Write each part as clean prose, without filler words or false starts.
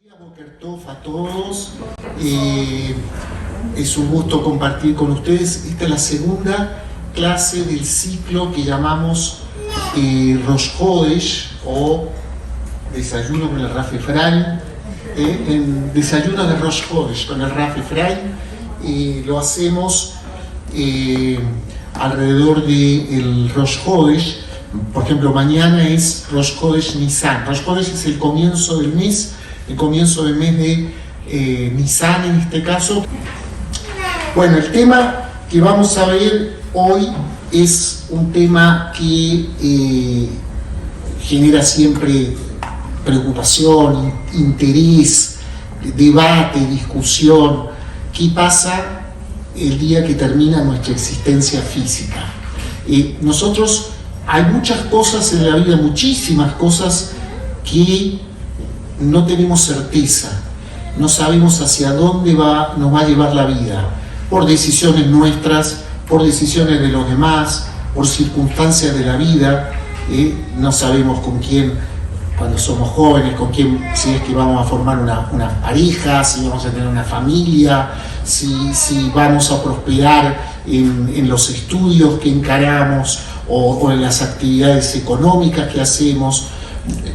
Boker Tov a todos, es un gusto compartir con ustedes. Esta es la segunda clase del ciclo que llamamos Rosh Hodesh o Desayuno con el Raf Efraim, en Desayuno de Rosh Hodesh con el Raf Efraim. Lo hacemos alrededor del Rosh Hodesh. Por ejemplo, mañana es Rosh Hodesh Nisan. Rosh Hodesh es el comienzo del mes, el comienzo del mes de Nisan en este caso. Bueno, el tema que vamos a ver hoy es un tema que genera siempre preocupación, interés, debate, discusión. ¿Qué pasa el día que termina nuestra existencia física? Nosotros, hay muchas cosas en la vida, muchísimas cosas que no tenemos certeza, no sabemos hacia dónde nos va a llevar la vida, por decisiones nuestras, por decisiones de los demás, por circunstancias de la vida. No sabemos con quién, cuando somos jóvenes, con quién, si es que vamos a formar una pareja, si vamos a tener una familia, si vamos a prosperar en los estudios que encaramos o en las actividades económicas que hacemos.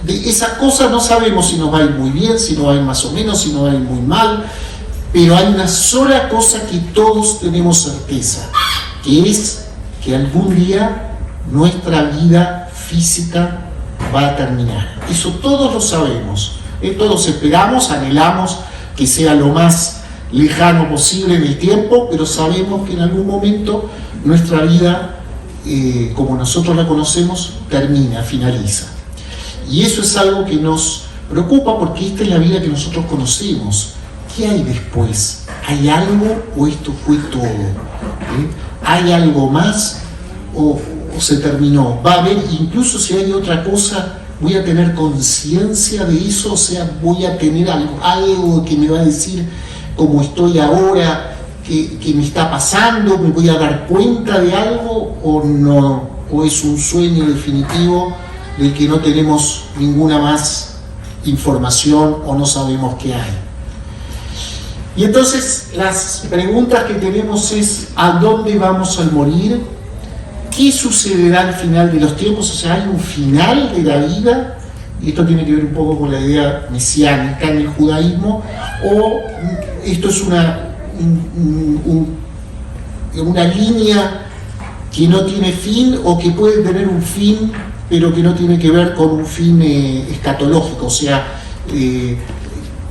De esas cosas no sabemos si nos va a ir muy bien, si nos va a ir más o menos, si nos va a ir muy mal, pero hay una sola cosa que todos tenemos certeza, que es que algún día nuestra vida física va a terminar. Eso todos lo sabemos, todos esperamos, anhelamos que sea lo más lejano posible en el tiempo, pero sabemos que en algún momento nuestra vida, como nosotros la conocemos, termina, finaliza. Y eso es algo que nos preocupa porque esta es la vida que nosotros conocemos. ¿Qué hay después? ¿Hay algo o esto fue todo? ¿Hay algo más o se terminó? ¿Va a haber, incluso si hay otra cosa, voy a tener conciencia de eso? O sea, voy a tener algo que me va a decir cómo estoy ahora, que me está pasando, me voy a dar cuenta de algo o no, o es un sueño definitivo del que no tenemos ninguna más información o no sabemos qué hay. Y entonces las preguntas que tenemos es: ¿a dónde vamos al morir? ¿Qué sucederá al final de los tiempos? O sea, ¿hay un final de la vida? Y esto tiene que ver un poco con la idea mesiánica en el judaísmo, o esto es una línea que no tiene fin o que puede tener un fin pero que no tiene que ver con un fin escatológico. O sea,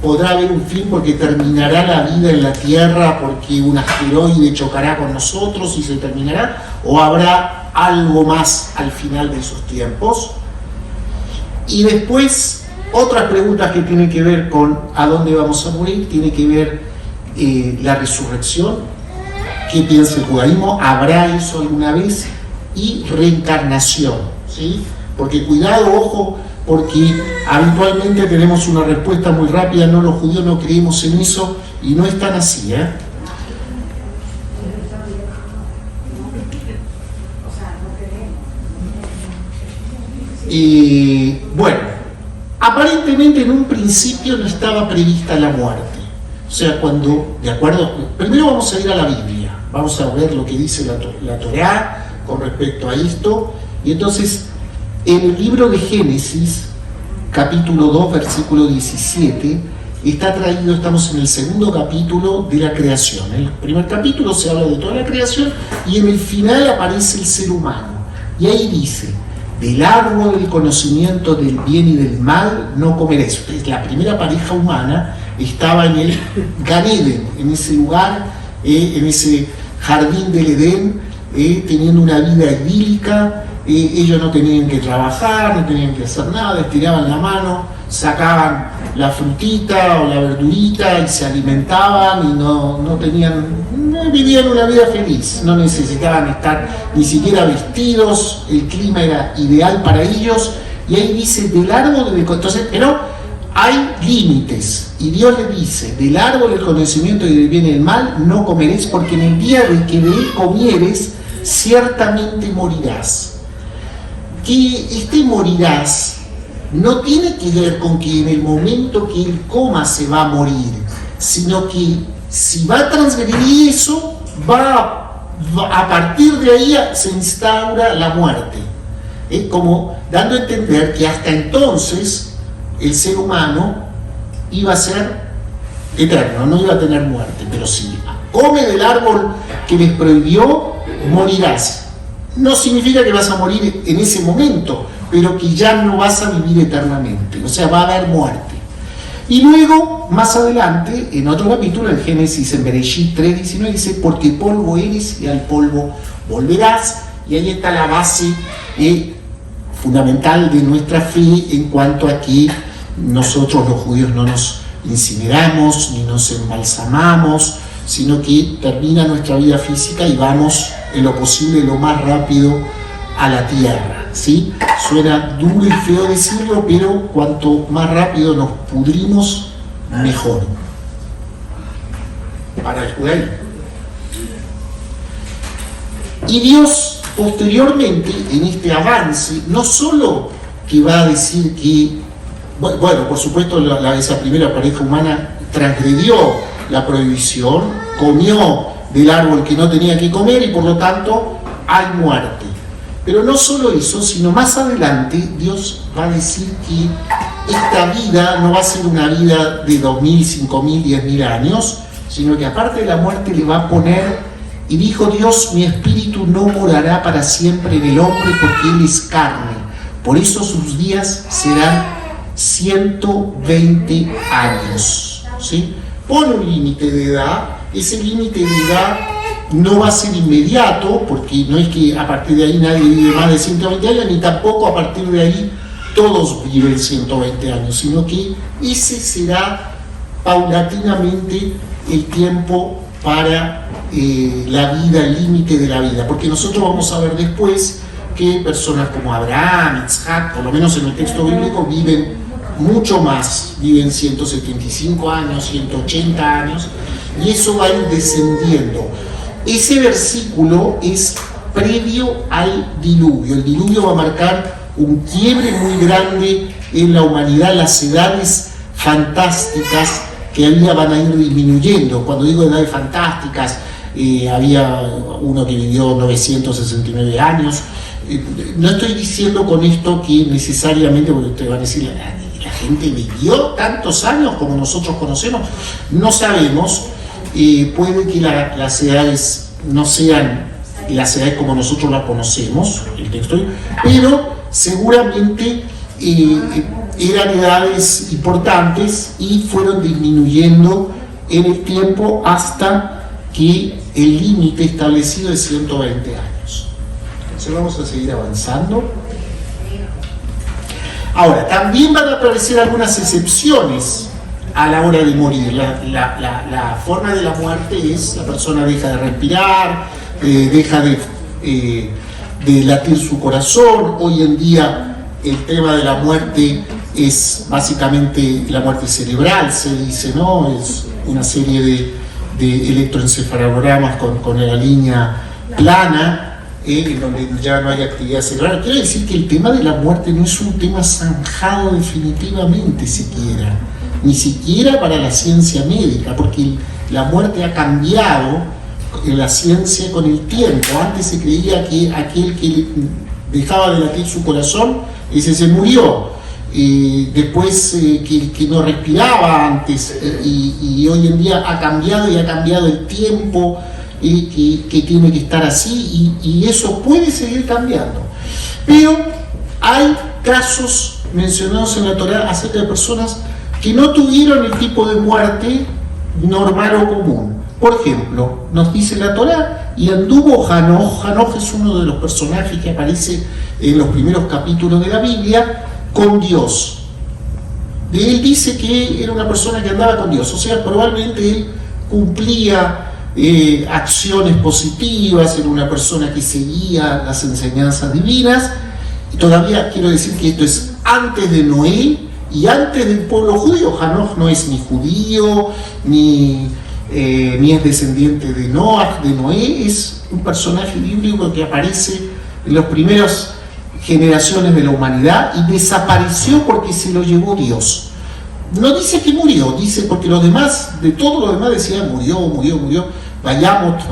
podrá haber un fin porque terminará la vida en la Tierra, porque un asteroide chocará con nosotros y se terminará, o habrá algo más al final de esos tiempos. Y después, otras preguntas que tienen que ver con a dónde vamos a morir, tiene que ver la resurrección. ¿Qué piensa el judaísmo? ¿Habrá eso alguna vez? Y reencarnación, ¿sí? Porque cuidado, ojo, porque habitualmente tenemos una respuesta muy rápida: no, los judíos no creemos en eso, y no es tan así, Bueno, aparentemente en un principio no estaba prevista la muerte. O sea, de acuerdo, primero vamos a ir a la Biblia, vamos a ver lo que dice la Torá con respecto a esto. Y entonces, en el libro de Génesis, capítulo 2, versículo 17, está traído, estamos en el segundo capítulo de la creación. En el primer capítulo se habla de toda la creación y en el final aparece el ser humano. Y ahí dice: del árbol del conocimiento del bien y del mal no comeréis. La primera pareja humana estaba en el Gan Eden, en ese lugar, en ese jardín del Edén, teniendo una vida idílica. Ellos no tenían que trabajar, no tenían que hacer nada, estiraban la mano, sacaban la frutita o la verdurita y se alimentaban y no vivían una vida feliz, no necesitaban estar ni siquiera vestidos, el clima era ideal para ellos. Y ahí dice: del árbol del conocimiento, pero hay límites, y Dios le dice: del árbol del conocimiento y del bien y del mal no comeréis, porque en el día de que de él comieres, ciertamente morirás. Que morirás no tiene que ver con que en el momento que él coma se va a morir, sino que si va a transgredir eso, a partir de ahí se instaura la muerte. Como dando a entender que hasta entonces el ser humano iba a ser eterno, no iba a tener muerte, pero si come del árbol que les prohibió, morirás. No significa que vas a morir en ese momento, pero que ya no vas a vivir eternamente, o sea, va a haber muerte. Y luego, más adelante, en otro capítulo, en Génesis, en Bereshit 3:19, dice, porque polvo eres y al polvo volverás, y ahí está la base fundamental de nuestra fe en cuanto a que nosotros los judíos no nos incineramos ni nos embalsamamos, sino que termina nuestra vida física y vamos en lo posible lo más rápido a la tierra, ¿sí? Suena duro y feo decirlo, pero cuanto más rápido nos pudrimos, mejor para el judaísmo. Y Dios posteriormente, en este avance, no solo que va a decir que, bueno, por supuesto esa primera pareja humana transgredió la prohibición, comió del árbol que no tenía que comer y por lo tanto hay muerte. Pero no solo eso, sino más adelante Dios va a decir que esta vida no va a ser una vida de 2000, 5000, 10.000 años, sino que aparte de la muerte le va a poner, y dijo Dios, mi espíritu no morará para siempre en el hombre porque él es carne, por eso sus días serán 120 años, ¿sí? Pone un límite de edad, ese límite de edad no va a ser inmediato, porque no es que a partir de ahí nadie vive más de 120 años, ni tampoco a partir de ahí todos viven 120 años, sino que ese será paulatinamente el tiempo para la vida, el límite de la vida, porque nosotros vamos a ver después que personas como Abraham, Isaac, por lo menos en el texto bíblico, viven mucho más, viven 175 años, 180 años, y eso va a ir descendiendo. Ese versículo es previo al diluvio. El diluvio va a marcar un quiebre muy grande en la humanidad, las edades fantásticas que había van a ir disminuyendo. Cuando digo edades fantásticas, había uno que vivió 969 años. No estoy diciendo con esto que necesariamente, porque ustedes van a decir, la gente vivió tantos años como nosotros conocemos, no sabemos. Puede que las edades no sean las edades como nosotros las conocemos, el texto, pero seguramente eran edades importantes y fueron disminuyendo en el tiempo hasta que el límite establecido es 120 años. Entonces vamos a seguir avanzando. Ahora, también van a aparecer algunas excepciones a la hora de morir. La forma de la muerte es la persona deja de respirar, deja de latir su corazón. Hoy en día el tema de la muerte es básicamente la muerte cerebral, se dice, ¿no? Es una serie de electroencefalogramas con la línea plana, en donde ya no hay actividad cerebral. Quiero decir que el tema de la muerte no es un tema zanjado definitivamente siquiera, ni siquiera para la ciencia médica, porque la muerte ha cambiado en la ciencia con el tiempo. Antes se creía que aquel que dejaba de latir su corazón, ese se murió. Después que no respiraba antes, y hoy en día ha cambiado y ha cambiado el tiempo que tiene que estar así, y eso puede seguir cambiando. Pero hay casos mencionados en la Torá acerca de personas que no tuvieron el tipo de muerte normal o común. Por ejemplo, nos dice la Torá, y anduvo Hanoch. Hanoch es uno de los personajes que aparece en los primeros capítulos de la Biblia, con Dios. De él dice que era una persona que andaba con Dios, o sea, probablemente él cumplía acciones positivas, era una persona que seguía las enseñanzas divinas. Y todavía quiero decir que esto es antes de Noé y antes del pueblo judío. Hanoch no es ni judío, ni es descendiente de Noé, es un personaje bíblico que aparece en los primeros generaciones de la humanidad y desapareció porque se lo llevó Dios. No dice que murió, dice porque los demás, de todos los demás decían murió, vayamos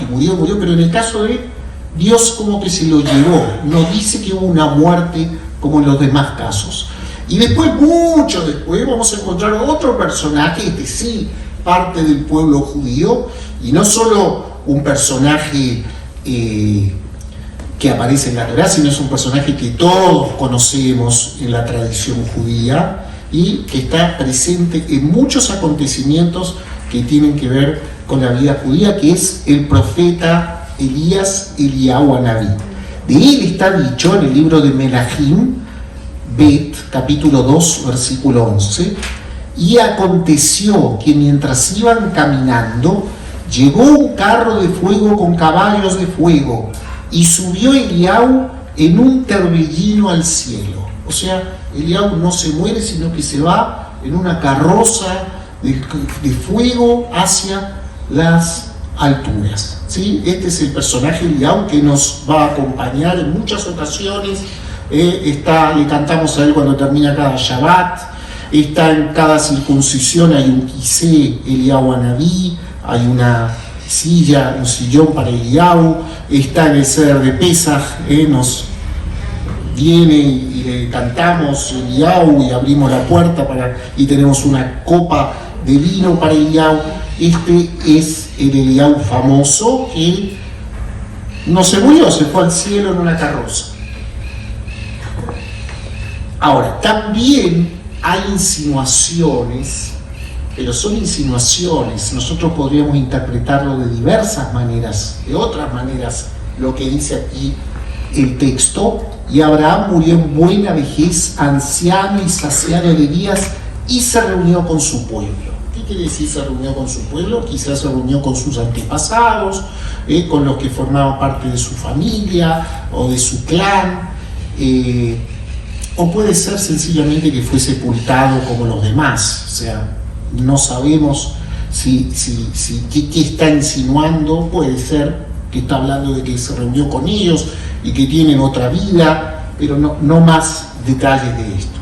y murió, pero en el caso de Dios como que se lo llevó, no dice que hubo una muerte como en los demás casos. Y después, mucho después, vamos a encontrar otro personaje, este sí, parte del pueblo judío, y no solo un personaje que aparece en la Torá, sino es un personaje que todos conocemos en la tradición judía y que está presente en muchos acontecimientos que tienen que ver con la vida judía, que es el profeta Elías, Eliyahu Anabí. De él está dicho en el libro de Melahim, Bet, capítulo 2, versículo 11, y aconteció que mientras iban caminando, llegó un carro de fuego con caballos de fuego, y subió Eliyahu en un torbellino al cielo. O sea, Eliyahu no se muere, sino que se va en una carroza de fuego hacia las alturas. ¿Sí? Este es el personaje Eliyahu que nos va a acompañar en muchas ocasiones. Le cantamos a él cuando termina cada Shabbat. Está en cada circuncisión, hay un kisé Eliyahu Anabí, hay una silla, un sillón para Eliyahu. Está en el Seder de Pesaj, nos viene y le cantamos Eliyahu y abrimos la puerta y tenemos una copa de vino para Eliyahu. Este es el Eliyahu famoso que no se murió, se fue al cielo en una carroza. Ahora, también hay insinuaciones, pero son insinuaciones. Nosotros podríamos interpretarlo de diversas maneras, de otras maneras, lo que dice aquí el texto. Y Abraham murió en buena vejez, anciano y saciado de días, y se reunió con su pueblo. ¿Qué quiere decir se reunió con su pueblo? Quizás se reunió con sus antepasados, con los que formaban parte de su familia o de su clan, o puede ser sencillamente que fue sepultado como los demás. O sea, no sabemos qué está insinuando. Puede ser que está hablando de que se reunió con ellos y que tienen otra vida, pero no más detalles de esto.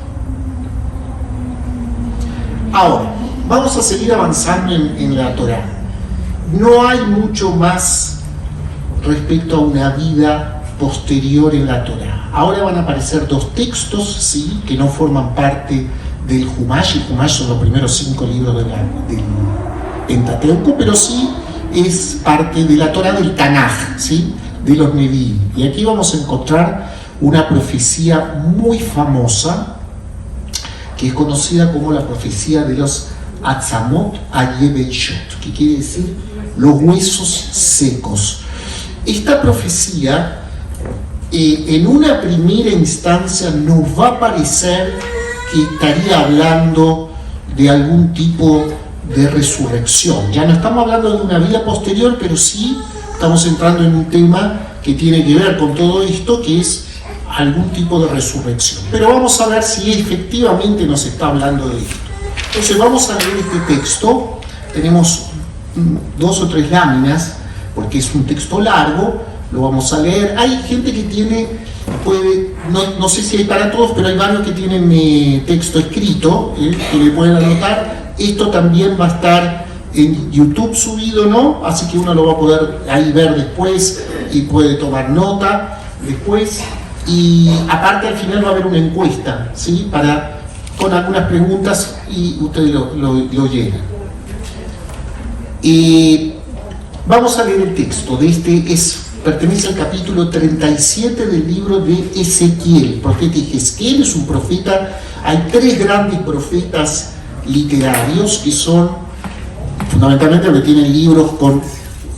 Ahora, vamos a seguir avanzando en la Torá. No hay mucho más respecto a una vida posterior en la Torá. Ahora van a aparecer dos textos, sí, que no forman parte del Humash. El Humash son los primeros 5 libros del Pentateuco, pero sí es parte de la Torá del Tanaj, ¿sí?, de los Nevi'im. Y aquí vamos a encontrar una profecía muy famosa, que es conocida como la profecía de los Atzamot Ayebeishot, que quiere decir los huesos secos. Esta profecía, en una primera instancia, nos va a parecer que estaría hablando de algún tipo de resurrección. Ya no estamos hablando de una vida posterior, pero sí estamos entrando en un tema que tiene que ver con todo esto, que es algún tipo de resurrección. Pero vamos a ver si efectivamente nos está hablando de esto. Entonces vamos a leer este texto. Tenemos 2 o 3 láminas, porque es un texto largo. Lo vamos a leer. Hay gente que no sé si hay para todos, pero hay varios que tienen texto escrito, que le pueden anotar. Esto también va a estar en YouTube subido, ¿no? Así que uno lo va a poder ahí ver después y puede tomar nota después. Y aparte al final va a haber una encuesta, ¿sí?, con algunas preguntas, y ustedes lo llenan. Vamos a leer el texto de pertenece al capítulo 37 del libro de Ezequiel. El profeta Ezequiel es un profeta. Hay 3 grandes profetas literarios que son fundamentalmente los que tienen libros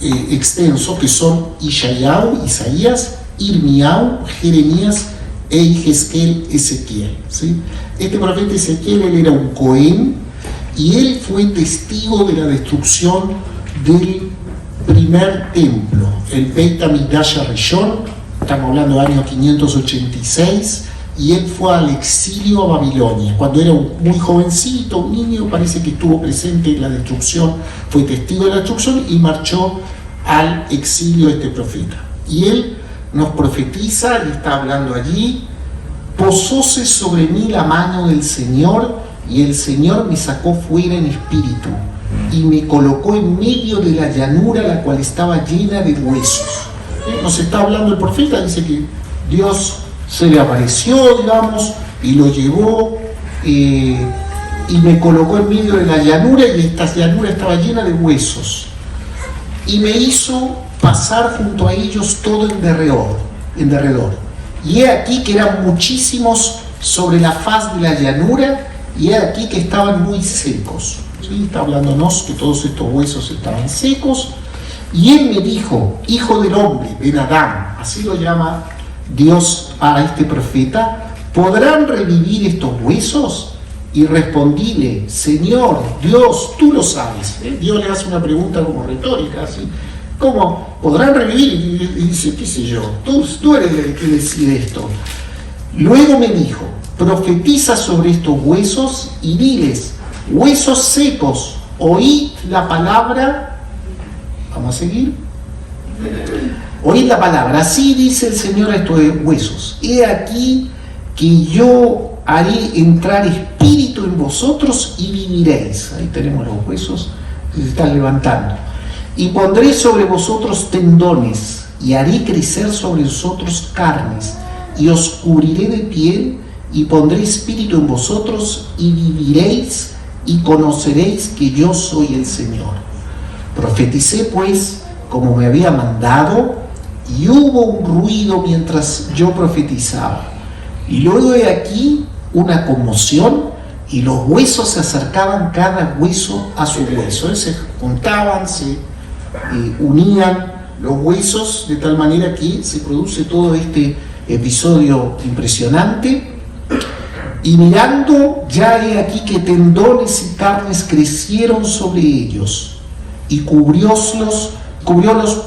extensos, que son Ishayahu, Isaías, Irmiyahu, Jeremías e Yehezkel, Ezequiel, ¿sí? Este profeta Ezequiel, él era un Cohen, y él fue testigo de la destrucción del primer templo, el Beit HaMikdash Rishon. Estamos hablando del año 586, y él fue al exilio a Babilonia. Cuando era muy jovencito, un niño, parece que estuvo presente en la destrucción, fue testigo de la destrucción y marchó al exilio este profeta. Y él nos profetiza y está hablando allí: posóse sobre mí la mano del Señor, y el Señor me sacó fuera en espíritu y me colocó en medio de la llanura, la cual estaba llena de huesos. Nos está hablando el profeta, dice que Dios se le apareció, digamos, y lo llevó y me colocó en medio de la llanura, y esta llanura estaba llena de huesos, y me hizo pasar junto a ellos todo en derredor. Y he aquí que eran muchísimos sobre la faz de la llanura, y he aquí que estaban muy secos. ¿Sí? Está hablándonos que todos estos huesos estaban secos. Y él me dijo: hijo del hombre, Ben Adán, así lo llama Dios a este profeta, ¿podrán revivir estos huesos? Y respondíle: Señor Dios, tú lo sabes. Dios le hace una pregunta como retórica, así: ¿cómo podrán revivir? Y dice: qué sé yo, tú eres el que decide esto. Luego me dijo: profetiza sobre estos huesos y diles: huesos secos, oíd la palabra. Vamos a seguir. Oíd la palabra. Así dice el Señor a estos huesos: he aquí que yo haré entrar espíritu en vosotros y viviréis. Ahí tenemos los huesos que se están levantando. Y pondré sobre vosotros tendones, y haré crecer sobre vosotros carnes, y os cubriré de piel, y pondré espíritu en vosotros, y viviréis, y conoceréis que yo soy el Señor. Profeticé pues como me había mandado, y hubo un ruido mientras yo profetizaba. Y luego he aquí una conmoción, y los huesos se acercaban cada hueso a su hueso. Se juntaban, se unían los huesos, de tal manera que se produce todo este episodio impresionante. Y mirando, ya he aquí que tendones y carnes crecieron sobre ellos, y cubriólos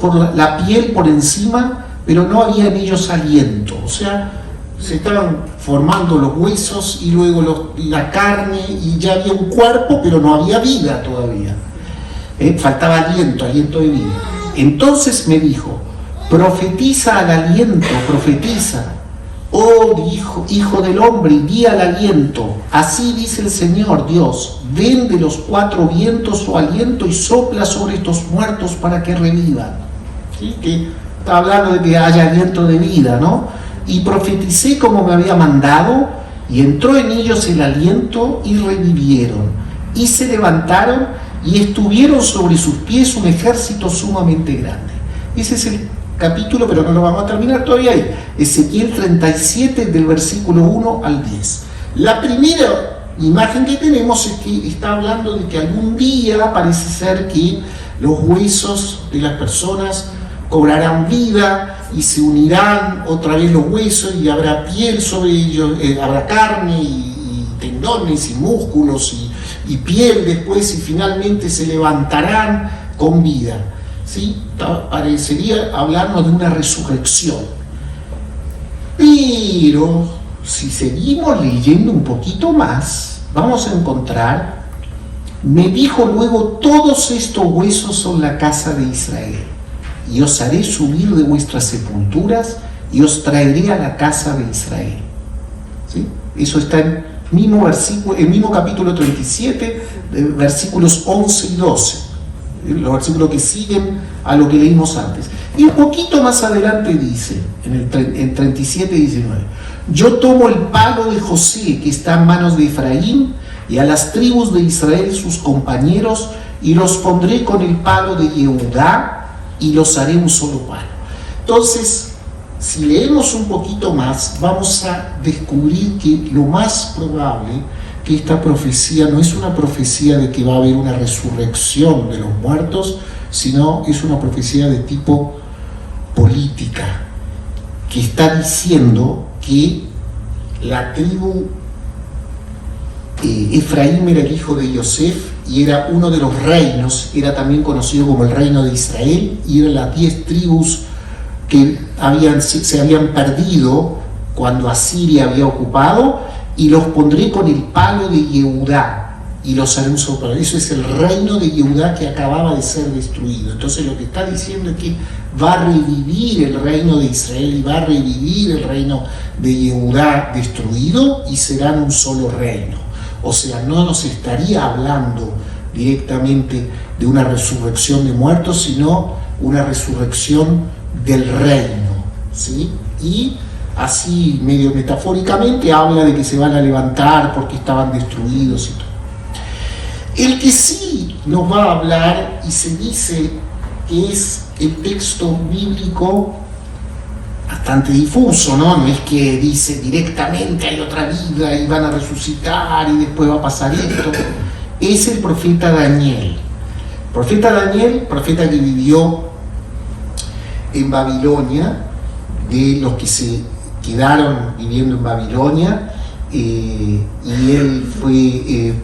por la piel por encima, pero no había en ellos aliento. O sea, se estaban formando los huesos y luego la carne, y ya había un cuerpo, pero no había vida todavía. Faltaba aliento de vida. Entonces me dijo: profetiza al aliento, profetiza. Oh, hijo del hombre, y di al aliento: así dice el Señor Dios, ven de los cuatro vientos su aliento y sopla sobre estos muertos para que revivan. ¿Sí? Que está hablando de que haya aliento de vida, ¿no? Y profeticé como me había mandado, y entró en ellos el aliento, y revivieron, y se levantaron, y estuvieron sobre sus pies un ejército sumamente grande. Ese es el capítulo, pero no lo vamos a terminar todavía ahí. Ezequiel 37, del versículo 1 al 10. La primera imagen que tenemos es que está hablando de que algún día parece ser que los huesos de las personas cobrarán vida y se unirán otra vez los huesos, y habrá piel sobre ellos, habrá carne y tendones y músculos y piel después, y finalmente se levantarán con vida. ¿Sí? Parecería hablarnos de una resurrección. Pero si seguimos leyendo un poquito más, vamos a encontrar: me dijo luego: todos estos huesos son la casa de Israel, y os haré subir de vuestras sepulturas, y os traeré a la casa de Israel. ¿Sí? Eso está en el mismo capítulo 37, versículos 11 y 12. Los versículos que siguen a lo que leímos antes. Y un poquito más adelante dice, en 37 y 19: yo tomo el palo de José que está en manos de Efraín, y a las tribus de Israel sus compañeros, y los pondré con el palo de Yehudá, y los haré un solo palo. Entonces, si leemos un poquito más, vamos a descubrir que lo más probable que esta profecía no es una profecía de que va a haber una resurrección de los muertos, sino es una profecía de tipo política, que está diciendo que la tribu Efraín era el hijo de Yosef, y era uno de los reinos, era también conocido como el reino de Israel, y eran las 10 tribus que se habían perdido cuando Asiria había ocupado, y los pondré con el palo de Yehudá. y los haré un solo pueblo. Eso es el reino de Yehudá que acababa de ser destruido. Entonces lo que está diciendo es que va a revivir el reino de Israel y va a revivir el reino de Yehudá destruido y serán un solo reino. O sea, no nos estaría hablando directamente de una resurrección de muertos, sino una resurrección del reino, ¿sí? Y así medio metafóricamente habla de que se van a levantar porque estaban destruidos y todo. El que sí nos va a hablar y se dice que es el texto bíblico bastante difuso, ¿no? No es que dice directamente hay otra vida y van a resucitar y después va a pasar esto. Es el profeta Daniel. El profeta Daniel, profeta que vivió en Babilonia, de los que se quedaron viviendo en Babilonia, y él fue,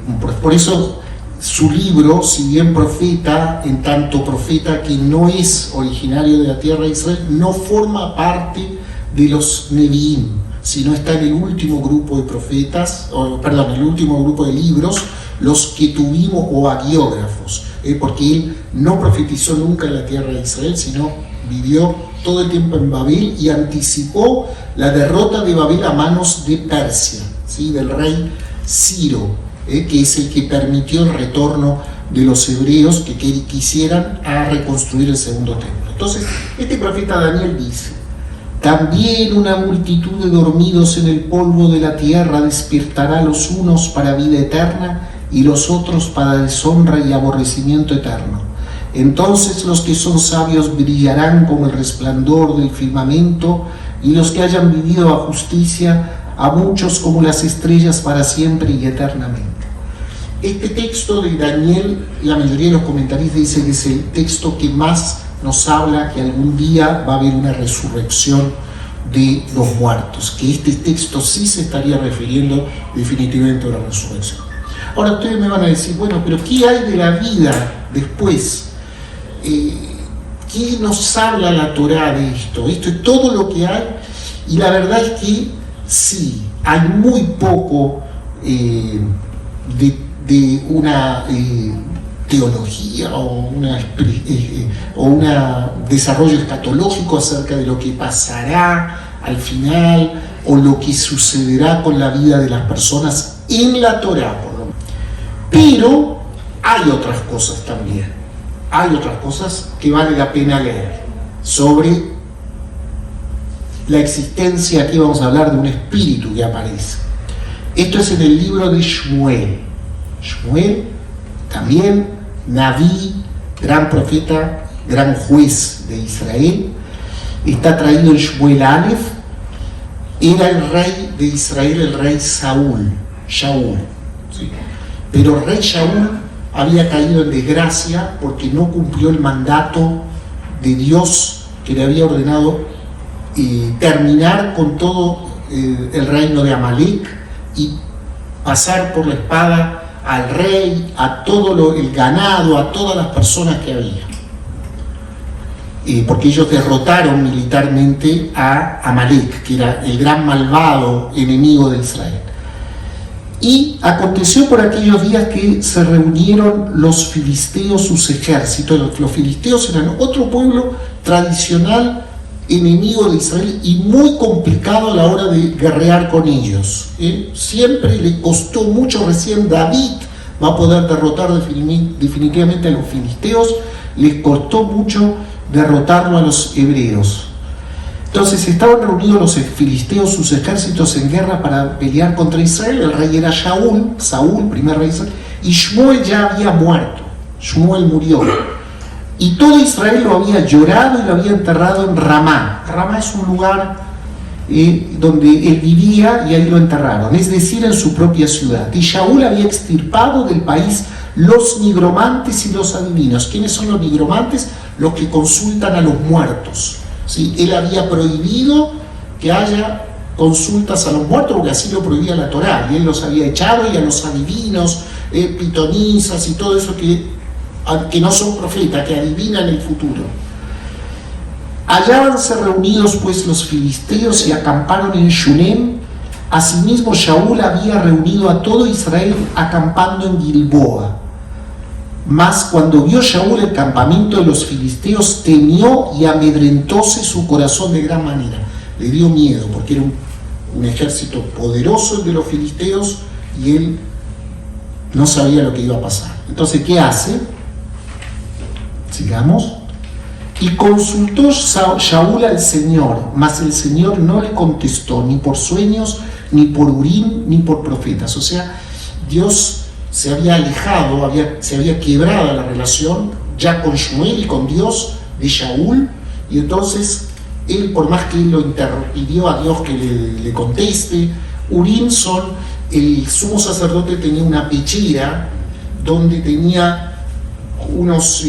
por eso su libro, si bien profeta, en tanto profeta que no es originario de la tierra de Israel, no forma parte de los Nevi'im, sino está en el último grupo de profetas, el último grupo de libros, los que tuvimos, o agiógrafos, porque él no profetizó nunca en la tierra de Israel, sino vivió todo el tiempo en Babel y anticipó la derrota de Babel a manos de Persia, ¿sí? Del rey Ciro, que es el que permitió el retorno de los hebreos que quisieran a reconstruir el segundo templo. Entonces, este profeta Daniel dice: también una multitud de dormidos en el polvo de la tierra despertará, los unos para vida eterna y los otros para deshonra y aborrecimiento eterno. Entonces los que son sabios brillarán como el resplandor del firmamento, y los que hayan vivido a justicia, a muchos como las estrellas para siempre y eternamente. Este texto de Daniel, la mayoría de los comentaristas dicen que es el texto que más nos habla que algún día va a haber una resurrección de los muertos, que este texto sí se estaría refiriendo definitivamente a la resurrección. Ahora ustedes me van a decir, bueno, pero ¿qué hay de la vida después? ¿Qué nos habla la Torá de esto? Esto es todo lo que hay, y la verdad es que sí, hay muy poco de una teología o un desarrollo escatológico acerca de lo que pasará al final o lo que sucederá con la vida de las personas en la Torá, por lo menos. Pero hay otras cosas también. Hay otras cosas que vale la pena leer sobre la existencia. Aquí vamos a hablar de un espíritu que aparece. Esto es en el libro de Shmuel. Shmuel, también Naví, gran profeta, gran juez de Israel, está traído en Shmuel Aleph. Era el rey de Israel, el rey Shaul, ¿sí? Pero el rey Shaul había caído en desgracia porque no cumplió el mandato de Dios que le había ordenado terminar con todo el reino de Amalek y pasar por la espada al rey, a todo el ganado, a todas las personas que había. Porque ellos derrotaron militarmente a Amalek, que era el gran malvado enemigo de Israel. Y aconteció por aquellos días que se reunieron los filisteos, sus ejércitos. Los filisteos eran otro pueblo tradicional, enemigo de Israel, y muy complicado a la hora de guerrear con ellos. Siempre le costó mucho. Recién David va a poder derrotar definitivamente a los filisteos. Les costó mucho derrotarlo a los hebreos. Entonces estaban reunidos los filisteos, sus ejércitos, en guerra para pelear contra Israel. El rey era Saúl, primer rey de Israel, y Shmuel ya había muerto. Shmuel murió. Y todo Israel lo había llorado y lo había enterrado en Ramá. Ramá es un lugar donde él vivía, y ahí lo enterraron, es decir, en su propia ciudad. Y Shaul había extirpado del país los nigromantes y los adivinos. ¿Quiénes son los nigromantes? Los que consultan a los muertos. ¿Sí? Él había prohibido que haya consultas a los muertos, porque así lo prohibía la Torá, y él los había echado, y a los adivinos, pitonisas y todo eso que no son profetas, que adivinan el futuro. Hallábanse reunidos pues los filisteos y acamparon en Shunem, Asimismo, Shaul había reunido a todo Israel acampando en Gilboa. Mas cuando vio Shaul el campamento de los filisteos, temió y amedrentóse su corazón de gran manera. Le dio miedo, porque era un ejército poderoso el de los filisteos y él no sabía lo que iba a pasar. Entonces, ¿qué hace? Sigamos. Y consultó Shaul al Señor, mas el Señor no le contestó, ni por sueños, ni por Urim, ni por profetas. O sea, Dios se había alejado, se había quebrado la relación ya con Shmuel y con Dios de Shaul, y entonces él, por más que él lo pidió a Dios que le conteste, Urim son, el sumo sacerdote tenía una pechera donde tenía unos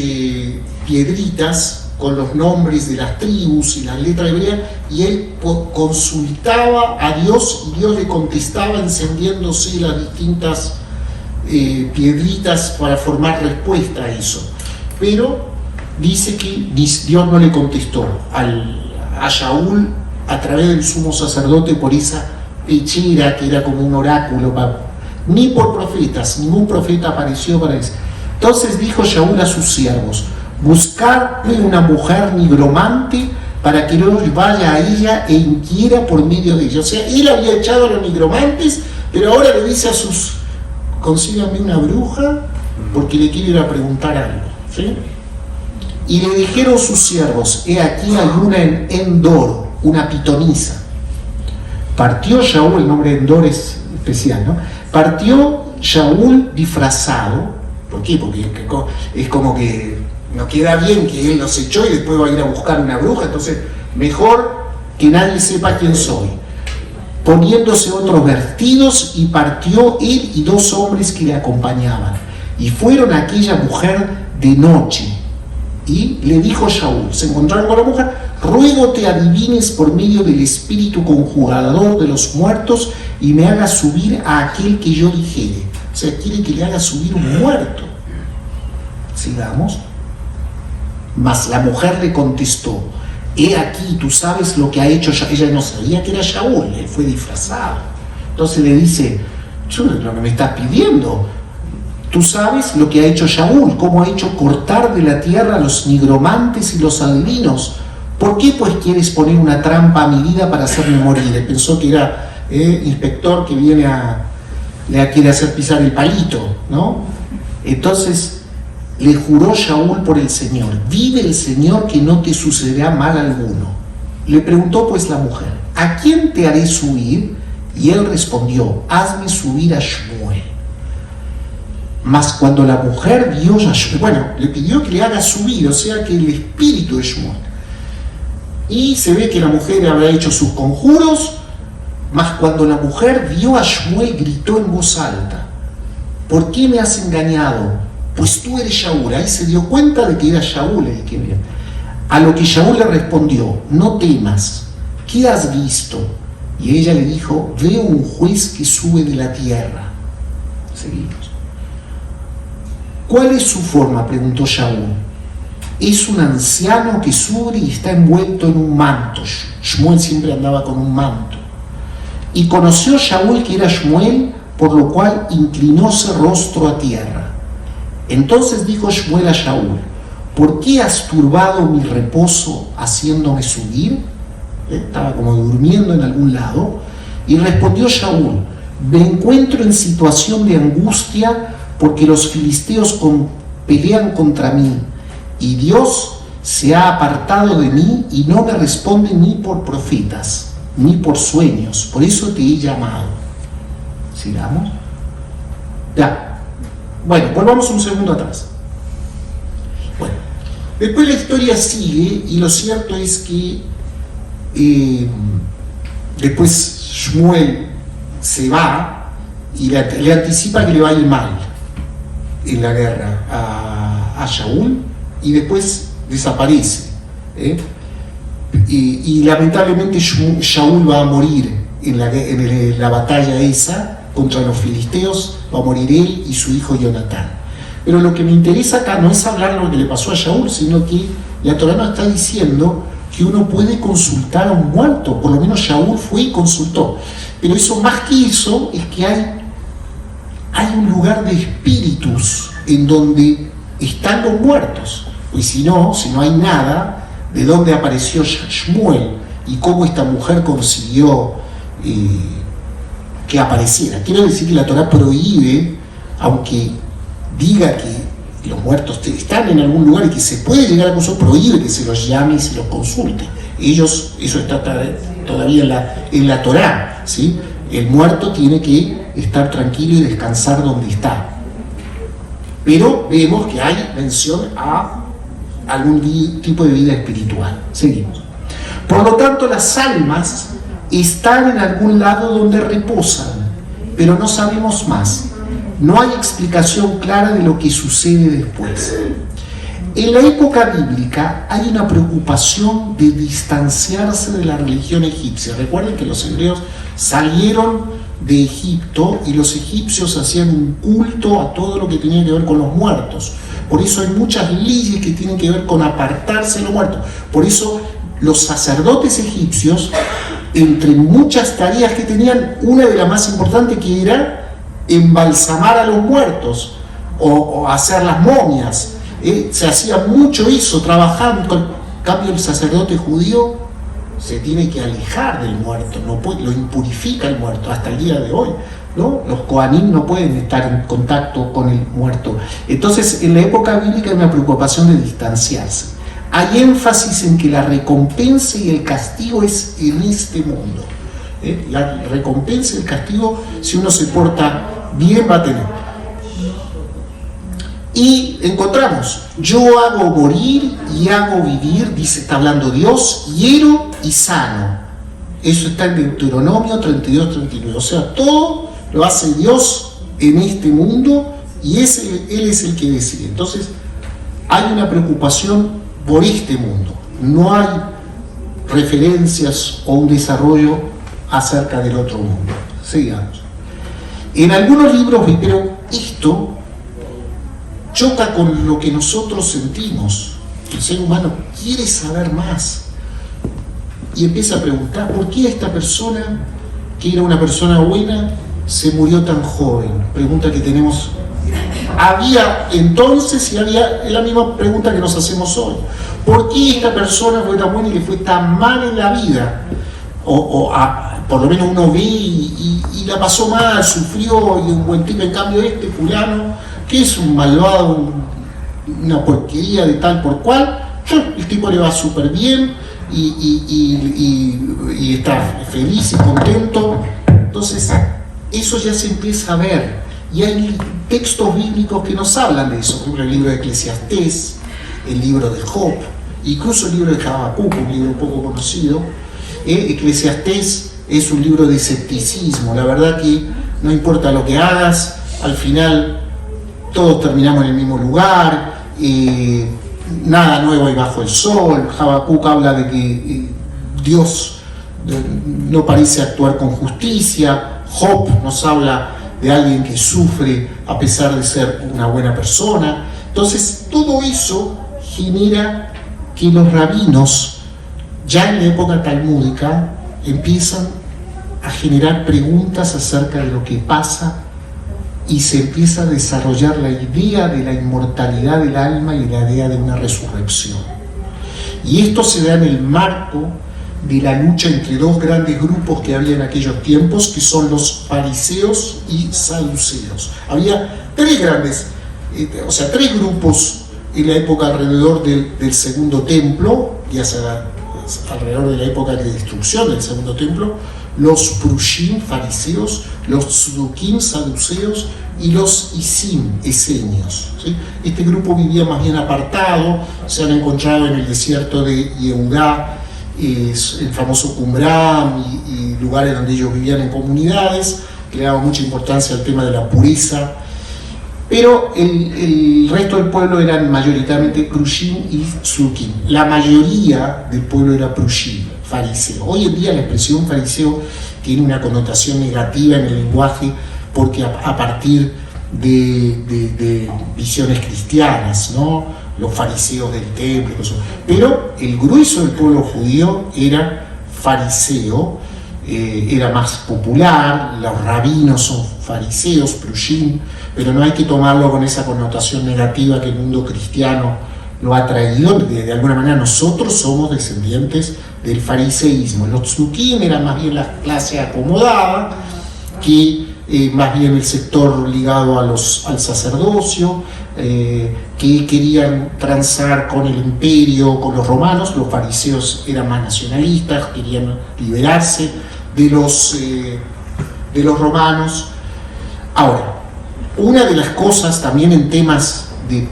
piedritas con los nombres de las tribus y las letras hebreas, y él consultaba a Dios y Dios le contestaba encendiéndose las distintas piedritas para formar respuesta a eso. Pero dice que Dios no le contestó a Shaul a través del sumo sacerdote por esa pechera que era como un oráculo, ni por profetas, ningún profeta apareció para eso. Entonces dijo Shaul a sus siervos: buscarle una mujer nigromante para que no vaya a ella e inquiera por medio de ella. O sea, él había echado a los nigromantes, pero ahora le dice a sus: consígame una bruja porque le quiero ir a preguntar algo, ¿sí? Y le dijeron sus siervos: he aquí hay una en Endor, una pitonisa. Partió Shaul, el nombre de Endor es especial, ¿no? Partió Shaul disfrazado. ¿Por qué? Porque es como que no queda bien que él los echó y después va a ir a buscar una bruja, entonces mejor que nadie sepa quién soy. Poniéndose otros vestidos, y partió él y 2 hombres que le acompañaban, y fueron a aquella mujer de noche. Y le dijo Shaul, se encontraron con la mujer: ruego te adivines por medio del espíritu conjugador de los muertos y me hagas subir a aquel que yo dijere. O sea, quiere que le haga subir un muerto. Sigamos. Mas la mujer le contestó: he aquí, tú sabes lo que ha hecho Shaul. Ella no sabía que era Shaul, él fue disfrazado. Entonces le dice: yo lo que me estás pidiendo, tú sabes lo que ha hecho Shaul, cómo ha hecho cortar de la tierra a los nigromantes y los adivinos. ¿Por qué pues quieres poner una trampa a mi vida para hacerme morir? Él pensó que era inspector que viene le quiere hacer pisar el palito, ¿no? Entonces le juró Shaul por el Señor: vive el Señor que no te sucederá mal alguno. Le preguntó pues la mujer: ¿a quién te haré subir? Y él respondió: hazme subir a Shmuel. Mas cuando la mujer vio a Shmuel, le pidió que le haga subir, o sea que el espíritu de Shmuel. Y se ve que la mujer había hecho sus conjuros. Mas cuando la mujer vio a Shmuel, gritó en voz alta: ¿por qué me has engañado? Pues tú eres Shaul. Ahí se dio cuenta de que era Shaul el que vio. A lo que Shaul le respondió: no temas, ¿qué has visto? Y ella le dijo: veo un juez que sube de la tierra. Seguimos. ¿Cuál es su forma?, preguntó Shaul. Es un anciano que sube y está envuelto en un manto. Shmuel siempre andaba con un manto. Y conoció Shaul que era Shmuel, por lo cual inclinóse rostro a tierra. Entonces dijo Shmuel a Shaul: ¿por qué has turbado mi reposo haciéndome subir? Estaba como durmiendo en algún lado. Y respondió Shaul: me encuentro en situación de angustia porque los filisteos pelean contra mí, y Dios se ha apartado de mí y no me responde ni por profetas, ni por sueños. Por eso te he llamado. ¿Sigamos? Ya. Bueno, volvamos un segundo atrás. Bueno, después la historia sigue, y lo cierto es que después Shmuel se va y le anticipa que le va a ir mal en la guerra a Shaul, y después desaparece. Y lamentablemente Shaul va a morir en la batalla esa contra los filisteos. Va a morir él y su hijo Jonatán. Pero lo que me interesa acá no es hablar lo que le pasó a Shaul, sino que la Torá nos está diciendo que uno puede consultar a un muerto. Por lo menos Shaul fue y consultó. Pero eso, más que eso, es que hay un lugar de espíritus en donde están los muertos. Y si no hay nada, ¿de dónde apareció Shmuel? Y cómo esta mujer consiguió que apareciera. Quiero decir que la Torá prohíbe, aunque diga que los muertos están en algún lugar y que se puede llegar a eso, prohíbe que se los llame y se los consulte. Ellos, eso está todavía en la Torá, ¿sí? El muerto tiene que estar tranquilo y descansar donde está. Pero vemos que hay mención a algún tipo de vida espiritual. Seguimos. Por lo tanto, las almas están en algún lado donde reposan, pero no sabemos más. No hay explicación clara de lo que sucede después. En la época bíblica hay una preocupación de distanciarse de la religión egipcia. Recuerden que los hebreos salieron de Egipto y los egipcios hacían un culto a todo lo que tenía que ver con los muertos. Por eso hay muchas leyes que tienen que ver con apartarse de los muertos. Por eso los sacerdotes egipcios, entre muchas tareas que tenían, una de las más importantes que era embalsamar a los muertos o hacer las momias. Se hacía mucho eso, trabajando. En cambio, el sacerdote judío se tiene que alejar del muerto, no puede, lo impurifica el muerto hasta el día de hoy, ¿no? Los Kohanim no pueden estar en contacto con el muerto. Entonces, en la época bíblica hay una preocupación de distanciarse. Hay énfasis en que la recompensa y el castigo es en este mundo. La recompensa y el castigo, si uno se porta bien, va a tener. Y encontramos, yo hago morir y hago vivir, dice, está hablando Dios, hiero y sano. Eso está en Deuteronomio 32-39. O sea, todo lo hace Dios en este mundo y Él es el que decide. Entonces, hay una preocupación por este mundo. No hay referencias o un desarrollo acerca del otro mundo. Sigamos. En algunos libros, pero esto choca con lo que nosotros sentimos. El ser humano quiere saber más y empieza a preguntar ¿por qué esta persona, que era una persona buena, se murió tan joven? Pregunta que tenemos. Había entonces y había la misma pregunta que nos hacemos hoy. ¿Por qué esta persona fue tan buena y le fue tan mal en la vida? Por lo menos uno ve y la pasó mal, sufrió, y un buen tipo. En cambio fulano, que es un malvado, una porquería de tal por cual, el tipo le va súper bien y está feliz y contento. Entonces, eso ya se empieza a ver. Y hay textos bíblicos que nos hablan de eso. Por ejemplo, el libro de Eclesiastés, el libro de Job, incluso el libro de Habacuc, un libro poco conocido. Eclesiastés es un libro de escepticismo. La verdad que no importa lo que hagas, al final todos terminamos en el mismo lugar, nada nuevo hay bajo el sol. Habacuc habla de que Dios no parece actuar con justicia. Job nos habla de alguien que sufre a pesar de ser una buena persona. Entonces, todo eso genera que los rabinos, ya en la época talmúdica, empiezan a generar preguntas acerca de lo que pasa y se empieza a desarrollar la idea de la inmortalidad del alma y la idea de una resurrección. Y esto se da en el marco de la lucha entre dos grandes grupos que había en aquellos tiempos, que son los fariseos y saduceos. Había tres grupos en la época alrededor del segundo templo, ya sea alrededor de la época de destrucción del segundo templo: los prushim, fariseos, los tzedukim, saduceos, y los isim, esenios, ¿sí? Este grupo vivía más bien apartado. Se han encontrado en el desierto de Yehudá, el famoso Qumran y lugares donde ellos vivían en comunidades, que le daban mucha importancia al tema de la pureza. Pero el resto del pueblo eran mayoritariamente prushim y tzedukim. La mayoría del pueblo era prushim, fariseo. Hoy en día la expresión fariseo tiene una connotación negativa en el lenguaje, porque a partir de visiones cristianas, ¿no? Los fariseos del templo, pero el grueso del pueblo judío era fariseo, era más popular, los rabinos son fariseos, prushim, pero no hay que tomarlo con esa connotación negativa que el mundo cristiano lo ha traído. De alguna manera nosotros somos descendientes del fariseísmo. Los tzukim eran más bien la clase acomodada, que más bien el sector ligado al sacerdocio, que querían transar con el imperio, con los romanos. Los fariseos eran más nacionalistas, querían liberarse de los romanos. Ahora, una de las cosas también en temas de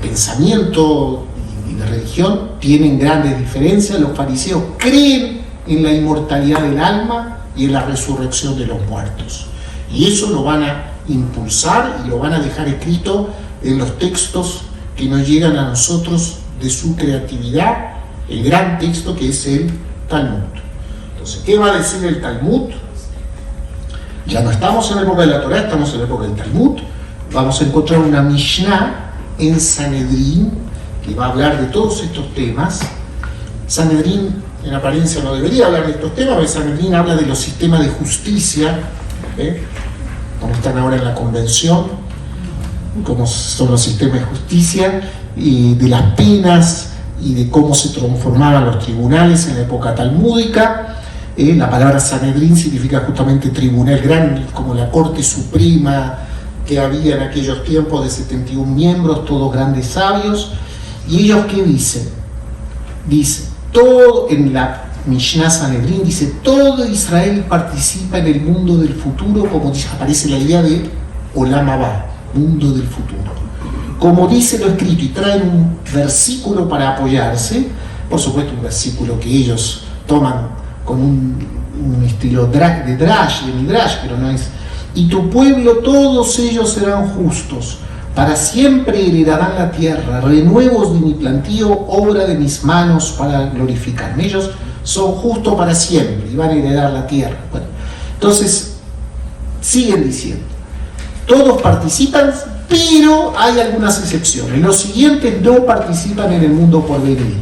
pensamiento y de religión tienen grandes diferencias. Los fariseos creen en la inmortalidad del alma y en la resurrección de los muertos, y eso lo van a impulsar y lo van a dejar escrito en los textos que nos llegan a nosotros de su creatividad, el gran texto que es el Talmud. Entonces, ¿qué va a decir el Talmud? Ya no estamos en la época de la Torá, estamos en la época del Talmud. Vamos a encontrar una Mishnah en Sanedrín que va a hablar de todos estos temas. Sanedrín en apariencia no debería hablar de estos temas, porque Sanedrín habla de los sistemas de justicia, como están ahora en la convención, cómo son los sistemas de justicia, y de las penas y de cómo se transformaban los tribunales en la época talmúdica. La palabra Sanedrín significa justamente tribunal grande, como la Corte Suprema que había en aquellos tiempos de 71 miembros, todos grandes sabios. ¿Y ellos qué dicen? Dicen, todo en la Mishnah Sanedrín, dice, todo Israel participa en el mundo del futuro, como dice, aparece la idea de Olam Haba, mundo del futuro. Como dice lo escrito, y traen un versículo para apoyarse, por supuesto un versículo que ellos toman con un estilo de Drash, de Midrash, pero no es. Y tu pueblo, todos ellos serán justos, para siempre heredarán la tierra, renuevos de mi plantío, obra de mis manos para glorificarme. Ellos son justos para siempre y van a heredar la tierra. Bueno, entonces, siguen diciendo, todos participan, pero hay algunas excepciones. Los siguientes no participan en el mundo por venir.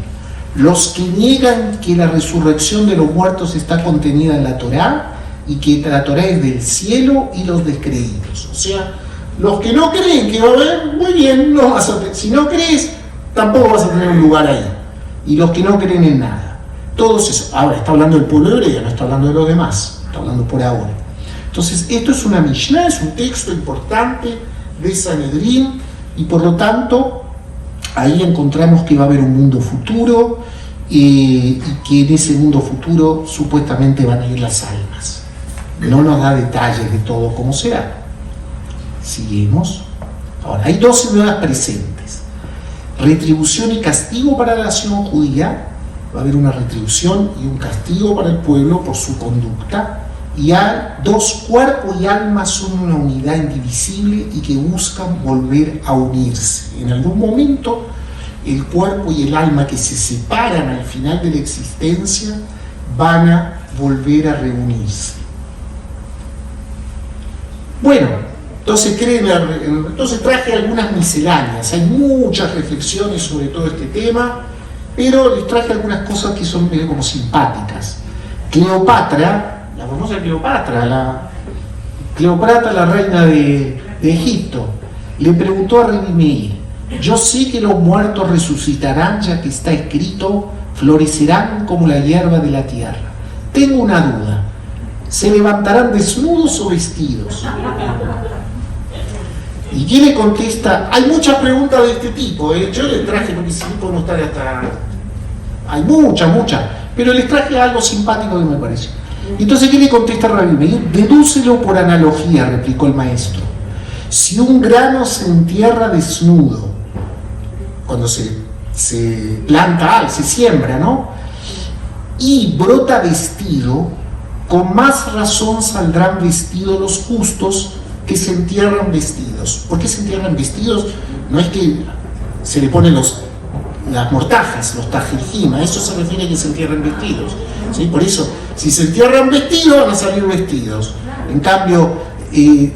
Los que niegan que la resurrección de los muertos está contenida en la Torá y que la Torá es del cielo, y los descreídos. O sea, los que no creen que va a haber, muy bien, no vas a, si no crees, tampoco vas a tener un lugar ahí. Y los que no creen en nada. Todos esos. Ahora, está hablando del pueblo hebreo, no está hablando de los demás, está hablando por ahora. Entonces, esto es una Mishnah, es un texto importante de Sanedrín, y por lo tanto, ahí encontramos que va a haber un mundo futuro, y que en ese mundo futuro supuestamente van a ir las almas. No nos da detalles de todo cómo será. Seguimos. Ahora, hay 12 nuevas presentes. Retribución y castigo para la nación judía. Va a haber una retribución y un castigo para el pueblo por su conducta. Y hay dos, cuerpo y alma son una unidad indivisible y que buscan volver a unirse. En algún momento, el cuerpo y el alma que se separan al final de la existencia van a volver a reunirse. Bueno, entonces traje algunas misceláneas. Hay muchas reflexiones sobre todo este tema, pero les traje algunas cosas que son medio como simpáticas. Cleopatra, la famosa Cleopatra, la reina de Egipto, le preguntó a Rabbi Meir: yo sé que los muertos resucitarán, ya que está escrito, florecerán como la hierba de la tierra. Tengo una duda, ¿se levantarán desnudos o vestidos? ¿Y quién le contesta? Hay muchas preguntas de este tipo, yo les traje, porque si no podemos estar hasta... Hay muchas, pero les traje algo simpático que me pareció. Entonces, ¿qué le contesta Rabbi Meir? Dedúcelo por analogía, replicó el maestro. Si un grano se entierra desnudo, cuando se planta, se siembra, ¿no? Y brota vestido, con más razón saldrán vestidos los justos que se entierran vestidos. ¿Por qué se entierran vestidos? No es que se le ponen las mortajas, los tajirjim, a eso se refiere a que se entierran vestidos, ¿sí? Por eso, si se entierran vestidos, van a salir vestidos. En cambio,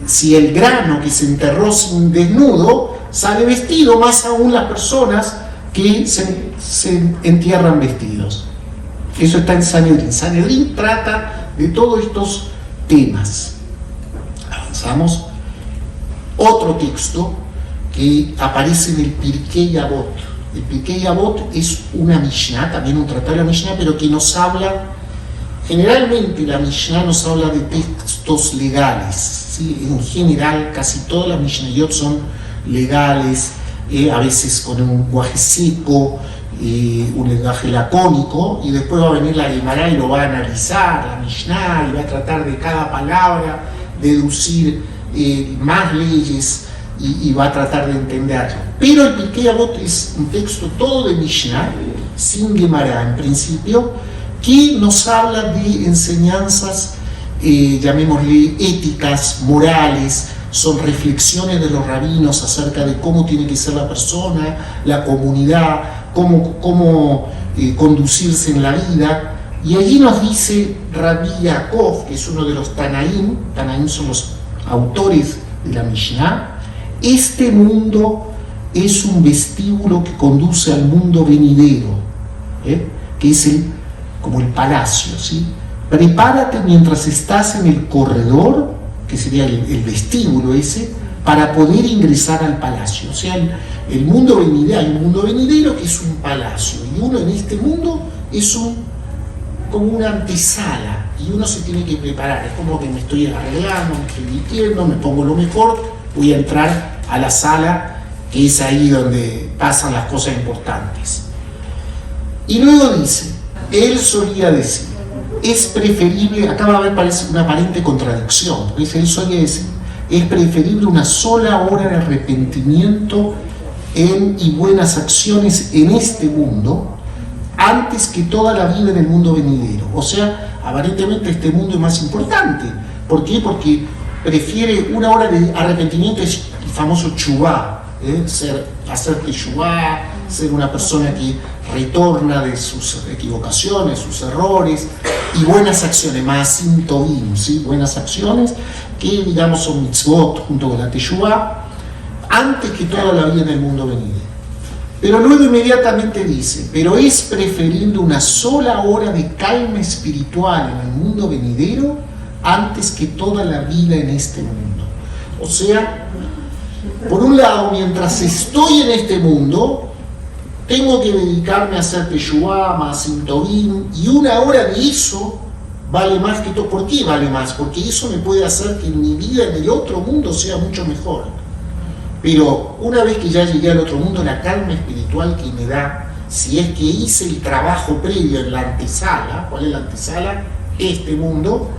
si el grano que se enterró sin desnudo sale vestido, más aún las personas que se entierran vestidos. Eso está en Sanedrín. Sanedrín trata de todos estos temas. Avanzamos. Otro texto que aparece en el Pirkei Avot. El Pirkei Avot es una Mishnah, también un tratado de la Mishnah, pero que nos habla, generalmente la Mishnah nos habla de textos legales, ¿sí? En general casi todas las Mishnayot son legales, a veces con un lenguaje seco, un lenguaje lacónico, y después va a venir la Gemara y lo va a analizar, la Mishnah, y va a tratar de cada palabra deducir más leyes, y va a tratar de entenderlo. Pero el Pirkei Avot es un texto todo de Mishnah, sin Gemara en principio, que nos habla de enseñanzas, llamémosle éticas, morales, son reflexiones de los rabinos acerca de cómo tiene que ser la persona, la comunidad, cómo conducirse en la vida. Y allí nos dice Rabbi Yaakov, que es uno de los Tanaim son los autores de la Mishnah, este mundo es un vestíbulo que conduce al mundo venidero, que es como el palacio, ¿sí? Prepárate mientras estás en el corredor, que sería el vestíbulo ese, para poder ingresar al palacio. O sea, el mundo venidero, hay un mundo venidero que es un palacio, y uno en este mundo es como una antesala, y uno se tiene que preparar. Es como que me estoy arreglando, me estoy vistiendo, me pongo lo mejor, voy a entrar a la sala, que es ahí donde pasan las cosas importantes. Y luego dice, él solía decir, es preferible, acá va a haber parece una aparente contradicción, porque él solía decir, es preferible una sola hora de arrepentimiento y buenas acciones en este mundo, antes que toda la vida en el mundo venidero. O sea, aparentemente este mundo es más importante. ¿Por qué? Porque prefiere una hora de arrepentimiento, es el famoso teshuvá, hacer teshuvá, ser una persona que retorna de sus equivocaciones, sus errores, y buenas acciones, maasim tovim, ¿sí? Buenas acciones que, digamos, son mitzvot junto con la teshuvá, antes que toda la vida en el mundo venidero. Pero luego inmediatamente dice, pero es preferible una sola hora de calma espiritual en el mundo venidero antes que toda la vida en este mundo. O sea, por un lado, mientras estoy en este mundo, tengo que dedicarme a hacer teshuvá, maasim tovim, y una hora de eso vale más que todo. ¿Por qué vale más? Porque eso me puede hacer que mi vida en el otro mundo sea mucho mejor. Pero una vez que ya llegué al otro mundo, la calma espiritual que me da, si es que hice el trabajo previo en la antesala, ¿cuál es la antesala? Este mundo,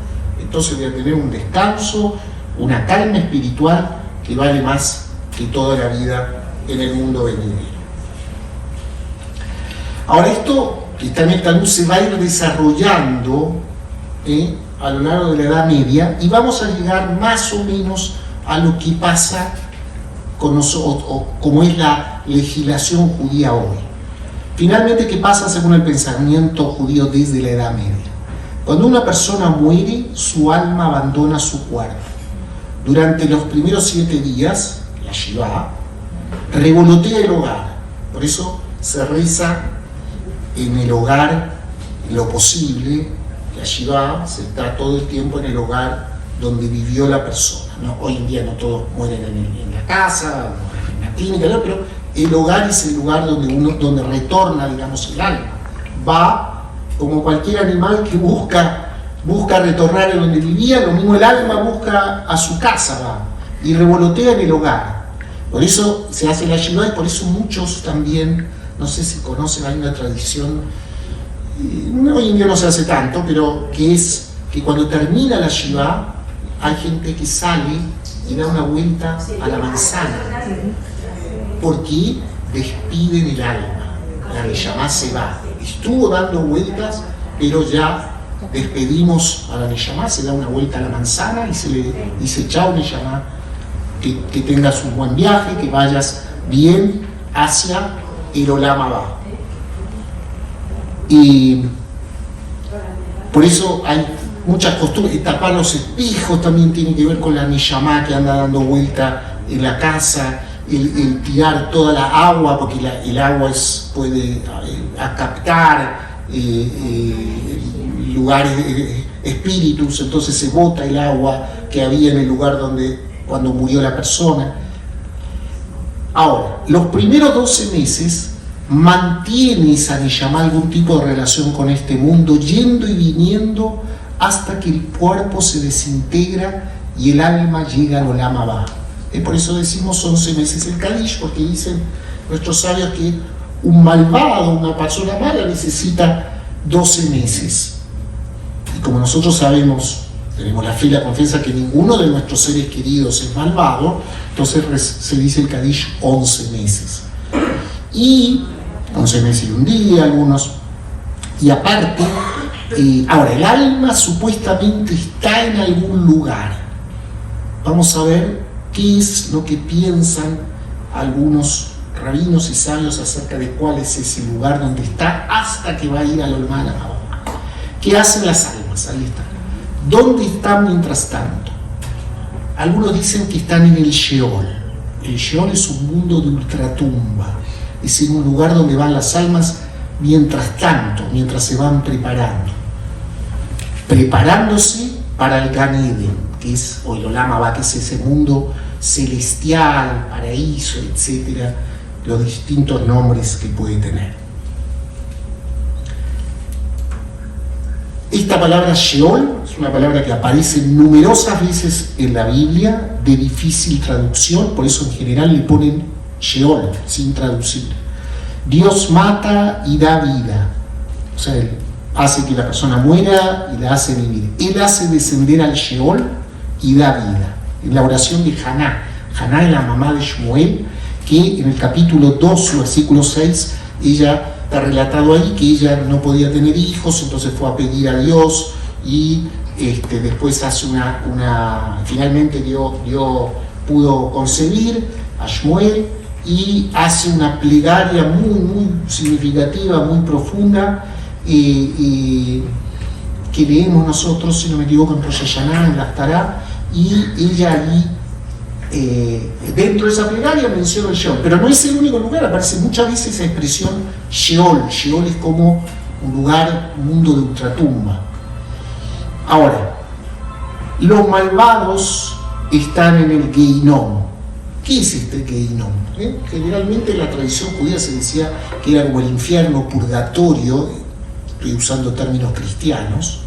entonces voy a tener un descanso, una calma espiritual que vale más que toda la vida en el mundo venidero. Ahora, esto que está en el Talmud se va a ir desarrollando a lo largo de la Edad Media, y vamos a llegar más o menos a lo que pasa con nosotros, o como es la legislación judía hoy. Finalmente, ¿qué pasa según el pensamiento judío desde la Edad Media? Cuando una persona muere, su alma abandona su cuerpo. Durante los primeros 7 días, la Shivá, revolotea el hogar. Por eso se reza en el hogar lo posible. La Shivá se está todo el tiempo en el hogar donde vivió la persona, ¿no? Hoy en día no todos mueren en la casa, en la clínica, ¿no? Pero el hogar es el lugar donde retorna, digamos, el alma. Va como cualquier animal que busca retornar a donde vivía, lo mismo el alma busca a su casa, va, y revolotea en el hogar. Por eso se hace la Shivá, y por eso muchos también, no sé si conocen, hay una tradición, hoy en día no se hace tanto, pero que es que cuando termina la Shivá, hay gente que sale y da una vuelta a la manzana, porque despiden el alma, la Neyamá se va. Estuvo dando vueltas, pero ya despedimos a la Neyamá, se da una vuelta a la manzana y se dice chao Neyamá, que tengas un buen viaje, que vayas bien hacia el Olam Abá. Y por eso hay muchas costumbres. Tapar los espejos también tiene que ver con la Neyamá que anda dando vuelta en la casa, el tirar toda la agua, porque el agua puede captar lugares, espíritus, entonces se bota el agua que había en el lugar cuando murió la persona. Ahora, los primeros 12 meses mantiene esa Neyamá algún tipo de relación con este mundo, yendo y viniendo hasta que el cuerpo se desintegra y el alma llega al Olam Abba. Por eso decimos 11 meses el Kadish, porque dicen nuestros sabios que un malvado, una persona mala, necesita 12 meses. Y como nosotros sabemos, tenemos la fe y la confianza que ninguno de nuestros seres queridos es malvado, entonces se dice el Kadish 11 meses. Y 11 meses y un día, algunos. Y aparte, ahora, el alma supuestamente está en algún lugar. Vamos a ver qué es lo que piensan algunos rabinos y sabios acerca de cuál es ese lugar donde está hasta que va a ir al Olam Abba. ¿Qué hacen las almas? Ahí está. ¿Dónde están mientras tanto? Algunos dicen que están en el Sheol. El Sheol es un mundo de ultratumba. Es en un lugar donde van las almas mientras tanto, mientras se van preparándose para el Gan Eden, que es o el Olam Abba, que es ese mundo celestial, paraíso, etcétera, los distintos nombres que puede tener. Esta palabra Sheol es una palabra que aparece numerosas veces en la Biblia, de difícil traducción, por eso en general le ponen Sheol, sin traducir. Dios mata y da vida, o sea, Él hace que la persona muera y la hace vivir. Él hace descender al Sheol y da vida. En la oración de Haná, Haná es la mamá de Shmuel, que en el capítulo 2, versículo 6, ella está relatado ahí que ella no podía tener hijos, entonces fue a pedir a Dios y después hace finalmente Dios pudo concebir a Shmuel y hace una plegaria muy, muy significativa, muy profunda, que leemos nosotros, si no me equivoco, en Rosh Hashanah, en la Haftará, y ella ahí, dentro de esa plegaria menciona el Sheol, pero no es el único lugar, aparece muchas veces esa expresión Sheol. Sheol es como un lugar, un mundo de ultratumba. Ahora, los malvados están en el Geinom. ¿Qué es este Geinom? Generalmente en la tradición judía se decía que era como el infierno, purgatorio, estoy usando términos cristianos,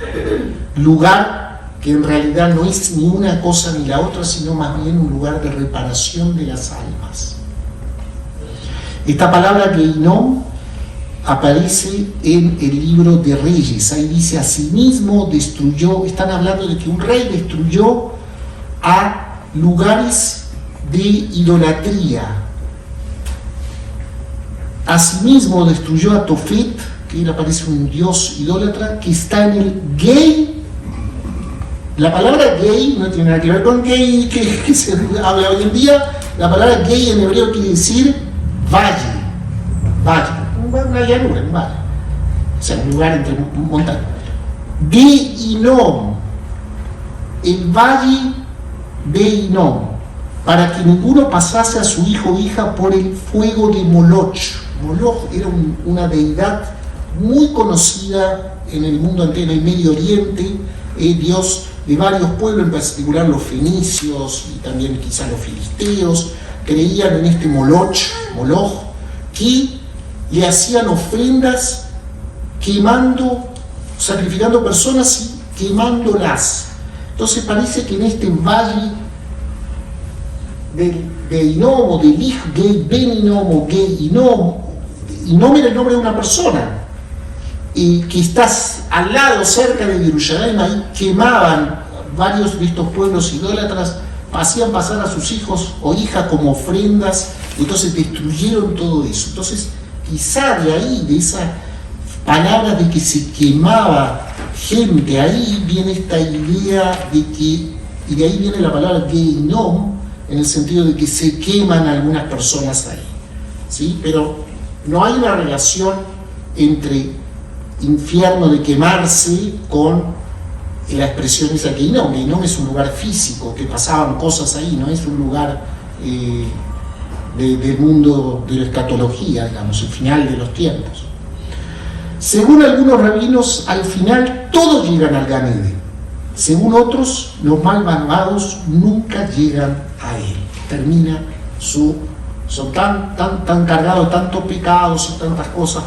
lugar que en realidad no es ni una cosa ni la otra, sino más bien un lugar de reparación de las almas. Esta palabra Geinom aparece en el libro de Reyes. Ahí dice: asimismo destruyó, están hablando de que un rey destruyó a lugares de idolatría. Asimismo destruyó a Tofet, que él aparece un dios idólatra, que está en el Gei. La palabra gay no tiene nada que ver con gay que se habla hoy en día. La palabra gay en hebreo quiere decir valle, una llanura, un valle, o sea, un lugar entre montañas. Geinom, el valle de Inom, para que ninguno pasase a su hijo o hija por el fuego de Moloch. Moloch era una deidad muy conocida en el mundo entero, en el Medio Oriente, dios de varios pueblos, en particular los fenicios y también quizás los filisteos, creían en este Moloch, que le hacían ofrendas sacrificando personas y quemándolas. Entonces parece que en este valle de Inom, o del hijo Gei Ben Inom, o Gei Inom, Inom era el nombre de una persona, que estás al lado, cerca de Jerusalén, ahí quemaban varios de estos pueblos idólatras, hacían pasar a sus hijos o hijas como ofrendas, entonces destruyeron todo eso. Entonces, quizá de ahí, de esa palabra de que se quemaba gente, ahí viene esta idea de que, y de ahí viene la palabra Geinom, en el sentido de que se queman algunas personas ahí, ¿sí? Pero no hay una relación entre infierno de quemarse con la expresión esa que Geinom es un lugar físico, que pasaban cosas ahí, no es un lugar del mundo de la escatología, digamos, el final de los tiempos. Según algunos rabinos, al final todos llegan al Gan Eden. Según otros, los malvados nunca llegan a él. Termina son tan cargados de tantos pecados y tantas cosas.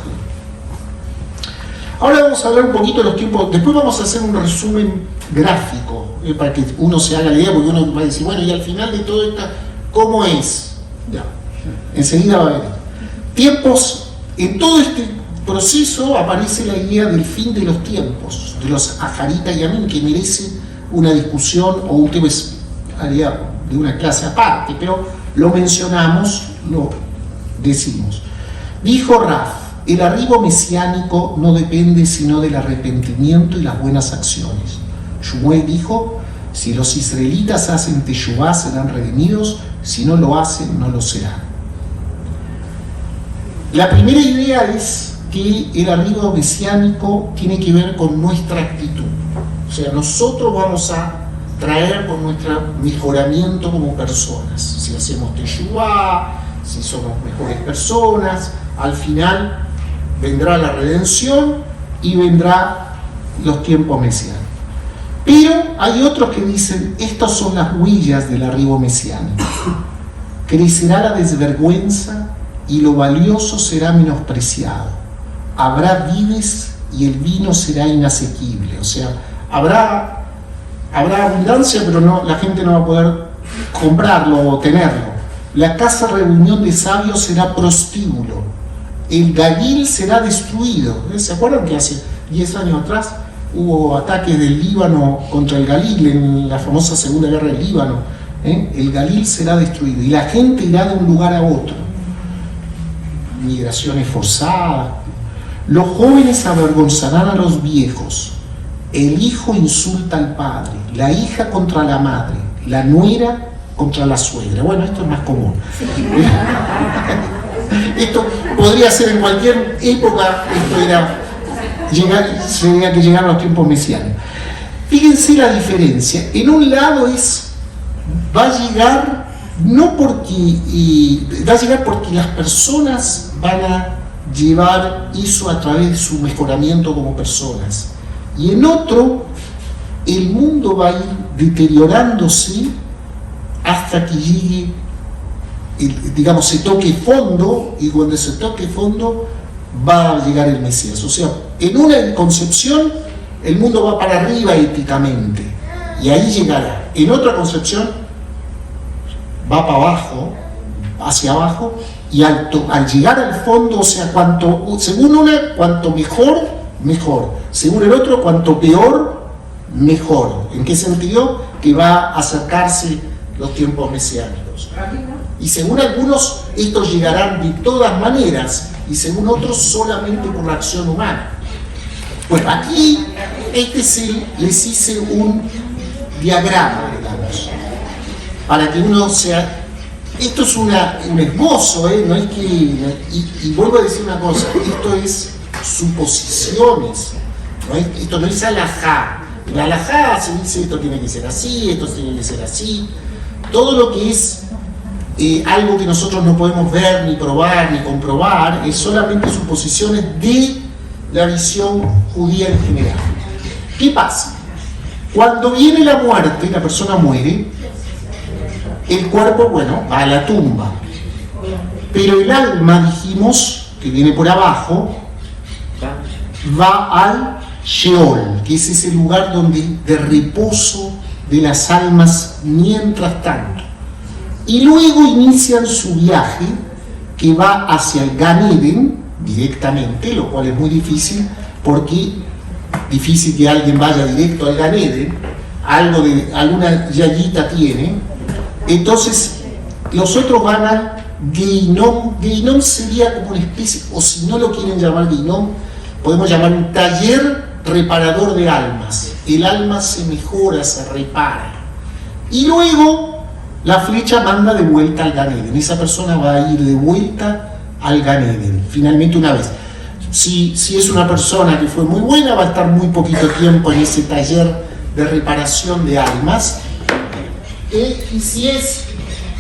Ahora vamos a hablar un poquito de los tiempos. Después vamos a hacer un resumen gráfico para que uno se haga la idea, porque uno va a decir, bueno, y al final de todo esto, ¿cómo es? Ya, enseguida va a ver. Tiempos, en todo este proceso aparece la idea del fin de los tiempos, de los Ajarita y Amín, que merece una discusión o un tema de una clase aparte, pero lo mencionamos, lo decimos. Dijo Raf, el arribo mesiánico no depende sino del arrepentimiento y las buenas acciones. Shmuel dijo, si los israelitas hacen teshuvá serán redimidos, si no lo hacen no lo serán. La primera idea es que el arribo mesiánico tiene que ver con nuestra actitud. O sea, nosotros vamos a traer con nuestro mejoramiento como personas. Si hacemos teshuvá, si somos mejores personas, al final vendrá la redención y vendrá los tiempos mesiánicos. Pero hay otros que dicen, estas son las huellas del arribo mesiánico. Crecerá la desvergüenza y lo valioso será menospreciado. Habrá vides y el vino será inasequible. O sea, habrá abundancia, pero la gente no va a poder comprarlo o tenerlo. La casa reunión de sabios será prostíbulo. El Galil será destruido. ¿Se acuerdan que hace 10 años atrás hubo ataques del Líbano contra el Galil en la famosa Segunda Guerra del Líbano? El Galil será destruido y la gente irá de un lugar a otro. Migraciones forzadas. Los jóvenes avergonzarán a los viejos. El hijo insulta al padre, la hija contra la madre, la nuera contra la suegra. Bueno, esto es más común. Esto podría ser en cualquier época, tenía que llegar a los tiempos mesiánicos. Fíjense la diferencia. En un lado va a llegar porque las personas van a llevar eso a través de su mejoramiento como personas. Y en otro, el mundo va a ir deteriorándose hasta que llegue, se toque fondo, y cuando se toque fondo va a llegar el Mesías. O sea, en una concepción el mundo va para arriba éticamente y ahí llegará. En otra concepción va para abajo, hacia abajo, y al llegar al fondo, o sea, según una, cuanto mejor, según el otro, cuanto peor, mejor. ¿En qué sentido? Que va a acercarse los tiempos mesiánicos. Y según algunos, estos llegarán de todas maneras, y según otros, solamente por la acción humana. Pues aquí, les hice un diagrama, digamos, para que uno sea... Esto es un esbozo, no es que... Y vuelvo a decir una cosa, esto es suposiciones, esto no es alajá. En la alajá se dice esto tiene que ser así, esto tiene que ser así. Todo lo que es algo que nosotros no podemos ver, ni probar, ni comprobar, es solamente suposiciones de la visión judía en general. ¿Qué pasa? Cuando viene la muerte, la persona muere, el cuerpo, va a la tumba. Pero el alma, dijimos, que viene por abajo, va al Sheol, que es ese lugar de reposo de las almas mientras tanto. Y luego inician su viaje, que va hacia el Gan Eden directamente, lo cual es muy difícil, porque difícil que alguien vaya directo al Gan Eden, alguna yayita tiene. Entonces, los otros van al Geinom. Geinom sería como una especie, o si no lo quieren llamar Geinom, podemos llamar un taller reparador de almas. El alma se mejora, se repara. Y luego, la flecha manda de vuelta al Gan Eden. Esa persona va a ir de vuelta al Gan Eden, finalmente una vez. Si es una persona que fue muy buena, va a estar muy poquito tiempo en ese taller de reparación de almas. Y si es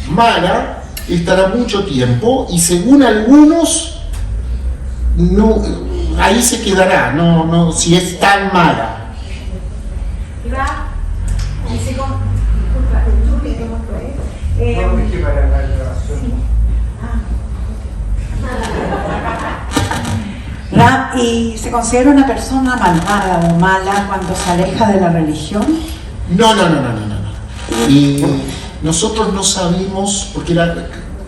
mala, estará mucho tiempo, y según algunos, ahí se quedará, no, si es tan mala. ¿Y se considera una persona malvada o mala cuando se aleja de la religión? No. Nosotros no sabemos, porque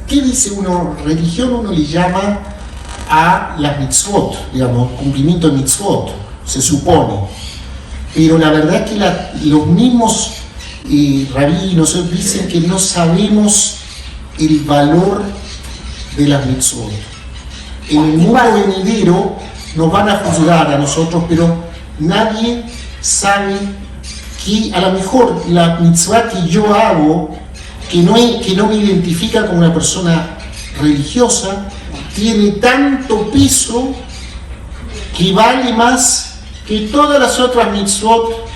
¿qué dice uno? Religión uno le llama a las mitzvot, digamos, cumplimiento de mitzvot, se supone. Pero la verdad es que los mismos rabinos dicen que no sabemos el valor de las mitzvot. En el mundo venidero nos van a juzgar a nosotros, pero nadie sabe que a lo mejor la mitzvah que yo hago, que no me identifica como una persona religiosa, tiene tanto peso que vale más que todas las otras mitzvot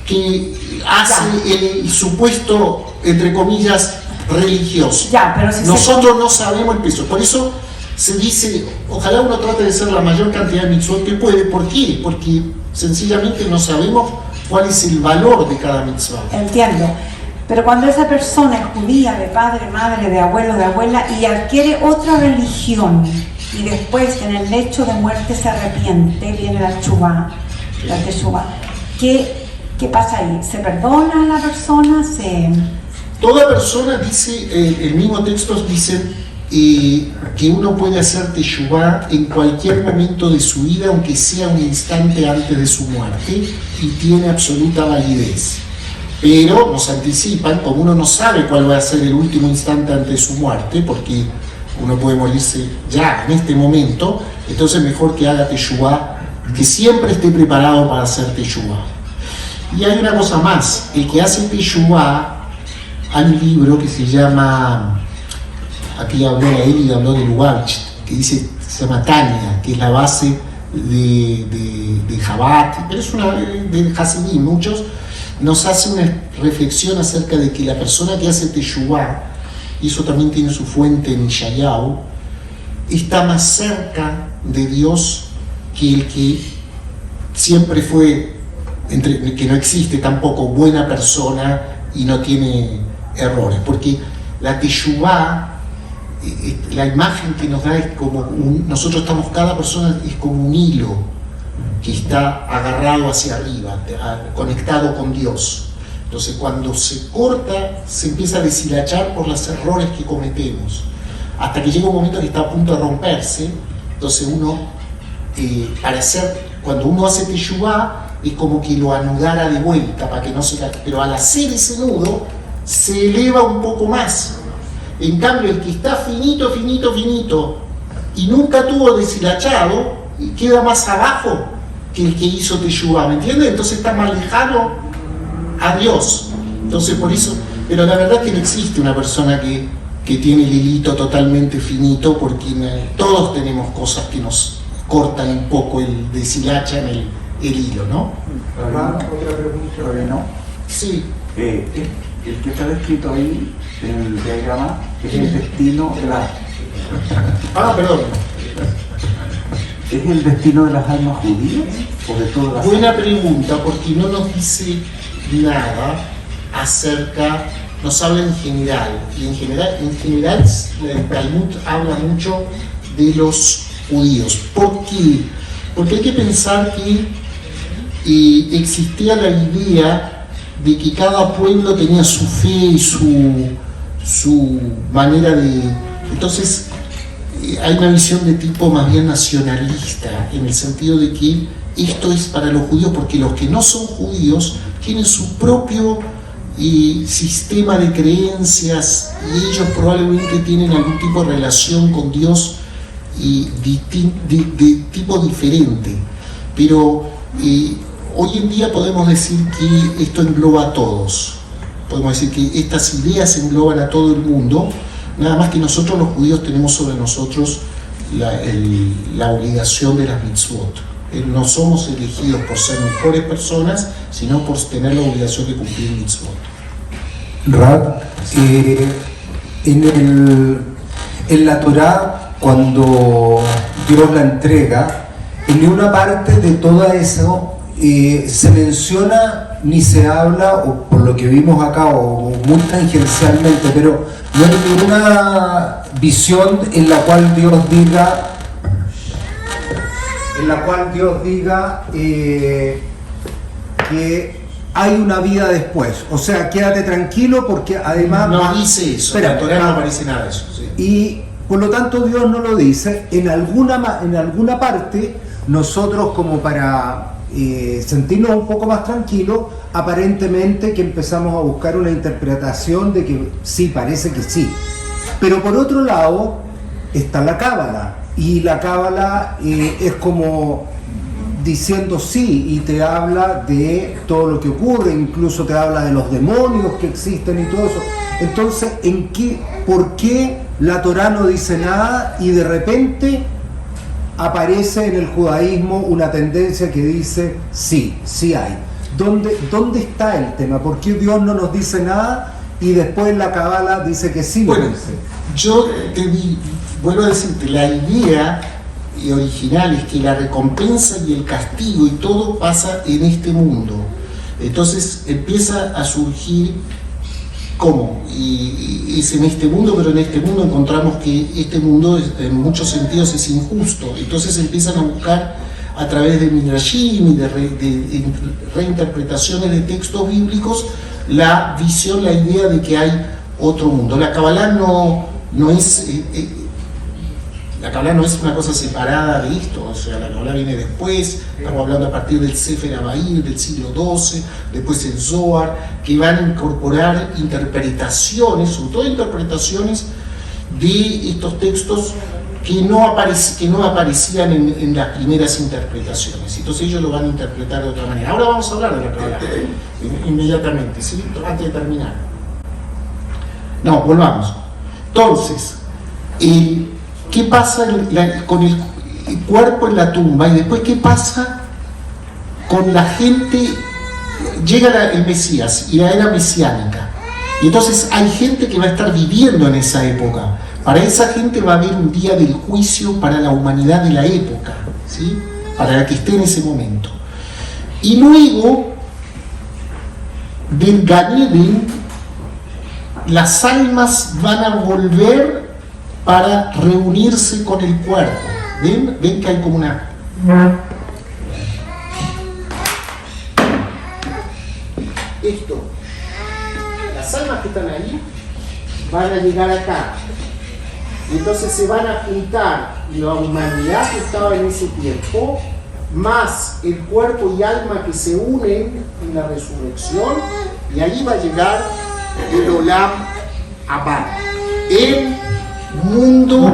que hace el supuesto, entre comillas, religioso. Pero si nosotros no sabemos el peso, por eso se dice, ojalá uno trate de hacer la mayor cantidad de mitzvot que puede. ¿Por qué? Porque sencillamente no sabemos cuál es el valor de cada mitzvah. Entiendo. Pero cuando esa persona es judía, de padre, madre, de abuelo, de abuela, y adquiere otra religión, y después en el lecho de muerte se arrepiente, viene la teshuvá, ¿qué pasa ahí? ¿Se perdona a la persona? Toda persona, dice, el mismo texto dice que uno puede hacer teshuvá en cualquier momento de su vida, aunque sea un instante antes de su muerte, y tiene absoluta validez. Pero nos anticipan, como uno no sabe cuál va a ser el último instante antes de su muerte, porque uno puede morirse ya en este momento, entonces mejor que haga teshuvá, que siempre esté preparado para hacer teshuvá. Y hay una cosa más, el que hace teshuvá, hay un libro que se llama, aquí habló de él y habló de Lubavitch, que dice, se llama Tania, que es la base de Chabad, pero es una de Hasidim, muchos, nos hace una reflexión acerca de que la persona que hace teshuvá, y eso también tiene su fuente en Yeshayahu, está más cerca de Dios que el que siempre fue, que no existe tampoco buena persona y no tiene errores, porque la teshuvá, la imagen que nos da es como nosotros estamos, cada persona es como un hilo que está agarrado hacia arriba, conectado con Dios. Entonces cuando se corta, se empieza a deshilachar por los errores que cometemos, hasta que llega un momento que está a punto de romperse. Entonces uno, cuando uno hace teshuvá, es como que lo anudara de vuelta para que no se caiga, pero al hacer ese nudo se eleva un poco más. En cambio, el que está finito y nunca tuvo deshilachado, queda más abajo que el que hizo teshuvá, ¿me entiendes? Entonces está más lejano a Dios. Entonces por eso, pero la verdad es que no existe una persona que tiene el hilito totalmente finito, porque todos tenemos cosas que nos cortan un poco, deshilachan el hilo, ¿no? Otra pregunta, ¿no? Sí. El que está descrito ahí en el diagrama es el destino de las... Perdón. ¿Es el destino de las almas judías o de todas las... Buena pregunta, porque no nos dice nada acerca, nos habla en general, y en general el Talmud habla mucho de los judíos. ¿Por qué? Porque hay que pensar que existía la idea de que cada pueblo tenía su fe y su manera de... Entonces hay una visión de tipo más bien nacionalista, en el sentido de que esto es para los judíos, porque los que no son judíos tienen su propio sistema de creencias, y ellos probablemente tienen algún tipo de relación con Dios de tipo diferente. Pero hoy en día podemos decir que esto engloba a todos. Podemos decir que estas ideas engloban a todo el mundo, nada más que nosotros los judíos tenemos sobre nosotros la obligación de las mitzvot. No somos elegidos por ser mejores personas, sino por tener la obligación de cumplir mitzvot. Rab, en la Torá, cuando Dios la entrega, en ninguna parte de todo eso se menciona ni se habla, o por lo que vimos acá, o muy tangencialmente, pero no hay ninguna visión en la cual Dios diga que hay una vida después. O sea, quédate tranquilo porque además... No dice eso, espera, en la Torá no aparece nada de eso. Sí. Y por lo tanto Dios no lo dice. En alguna parte, nosotros como para sentirnos un poco más tranquilos, aparentemente que empezamos a buscar una interpretación de que sí, parece que sí. Pero por otro lado está la Cábala, y la Cábala es como diciendo sí, y te habla de todo lo que ocurre, incluso te habla de los demonios que existen y todo eso. Entonces, ¿por qué la Torá no dice nada y de repente aparece en el judaísmo una tendencia que dice sí, sí hay? ¿Dónde está el tema? ¿Por qué Dios no nos dice nada y después la Cábala dice que sí lo Bueno, dice? yo vuelvo a decirte, la idea original es que la recompensa y el castigo y todo pasa en este mundo. Entonces empieza a surgir ¿cómo? Y es en este mundo, pero en este mundo encontramos que este mundo en muchos sentidos es injusto. Entonces empiezan a buscar a través de Midrashim y de reinterpretaciones de textos bíblicos la visión, la idea de que hay otro mundo. La Kabbalah no es una cosa separada de esto, o sea, la Kabbalah viene después, estamos hablando a partir del Sefer Abair del siglo XII, después el Zohar, que van a incorporar interpretaciones, sobre todo interpretaciones de estos textos que no aparecían en las primeras interpretaciones. Entonces ellos lo van a interpretar de otra manera. Ahora vamos a hablar de la Kabbalah, inmediatamente, ¿sí? Antes de terminar. No, volvamos. Entonces, ¿qué pasa con el cuerpo en la tumba? Y después, ¿qué pasa con la gente? Llega el Mesías y la era mesiánica. Y entonces hay gente que va a estar viviendo en esa época. Para esa gente va a haber un día del juicio para la humanidad de la época, ¿sí? Para la que esté en ese momento. Y luego del Ganeden, las almas van a volver para reunirse con el cuerpo. ¿Ven que hay como una... Esto, las almas que están ahí van a llegar acá. Y entonces se van a juntar la humanidad que estaba en ese tiempo, más el cuerpo y alma que se unen en la resurrección, y ahí va a llegar el Olam Abba, el mundo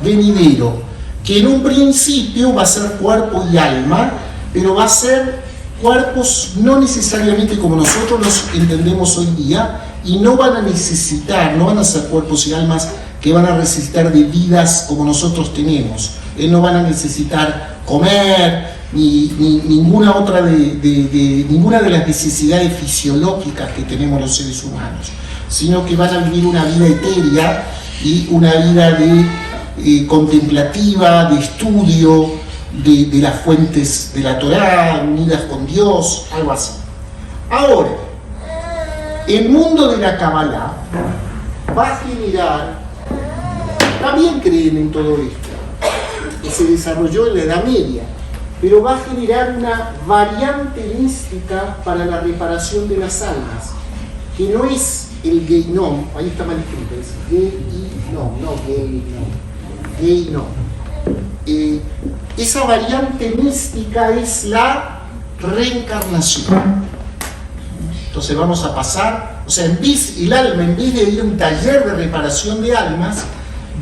venidero, que en un principio va a ser cuerpo y alma, pero va a ser cuerpos no necesariamente como nosotros los entendemos hoy día, y no van a ser cuerpos y almas que van a necesitar de vidas como nosotros tenemos. No van a necesitar comer, ni ninguna otra ninguna de las necesidades fisiológicas que tenemos los seres humanos, sino que van a vivir una vida etérea y una vida contemplativa, de estudio de las fuentes de la Torá, unidas con Dios, algo así. Ahora, el mundo de la Kabbalah va a generar, también creen en todo esto, que se desarrolló en la Edad Media, pero va a generar una variante mística para la reparación de las almas, que no es el Geinom, ahí está mal escrito, es Geinom. Esa variante mística es la reencarnación. Entonces vamos a pasar, o sea, el alma, en vez de ir a un taller de reparación de almas,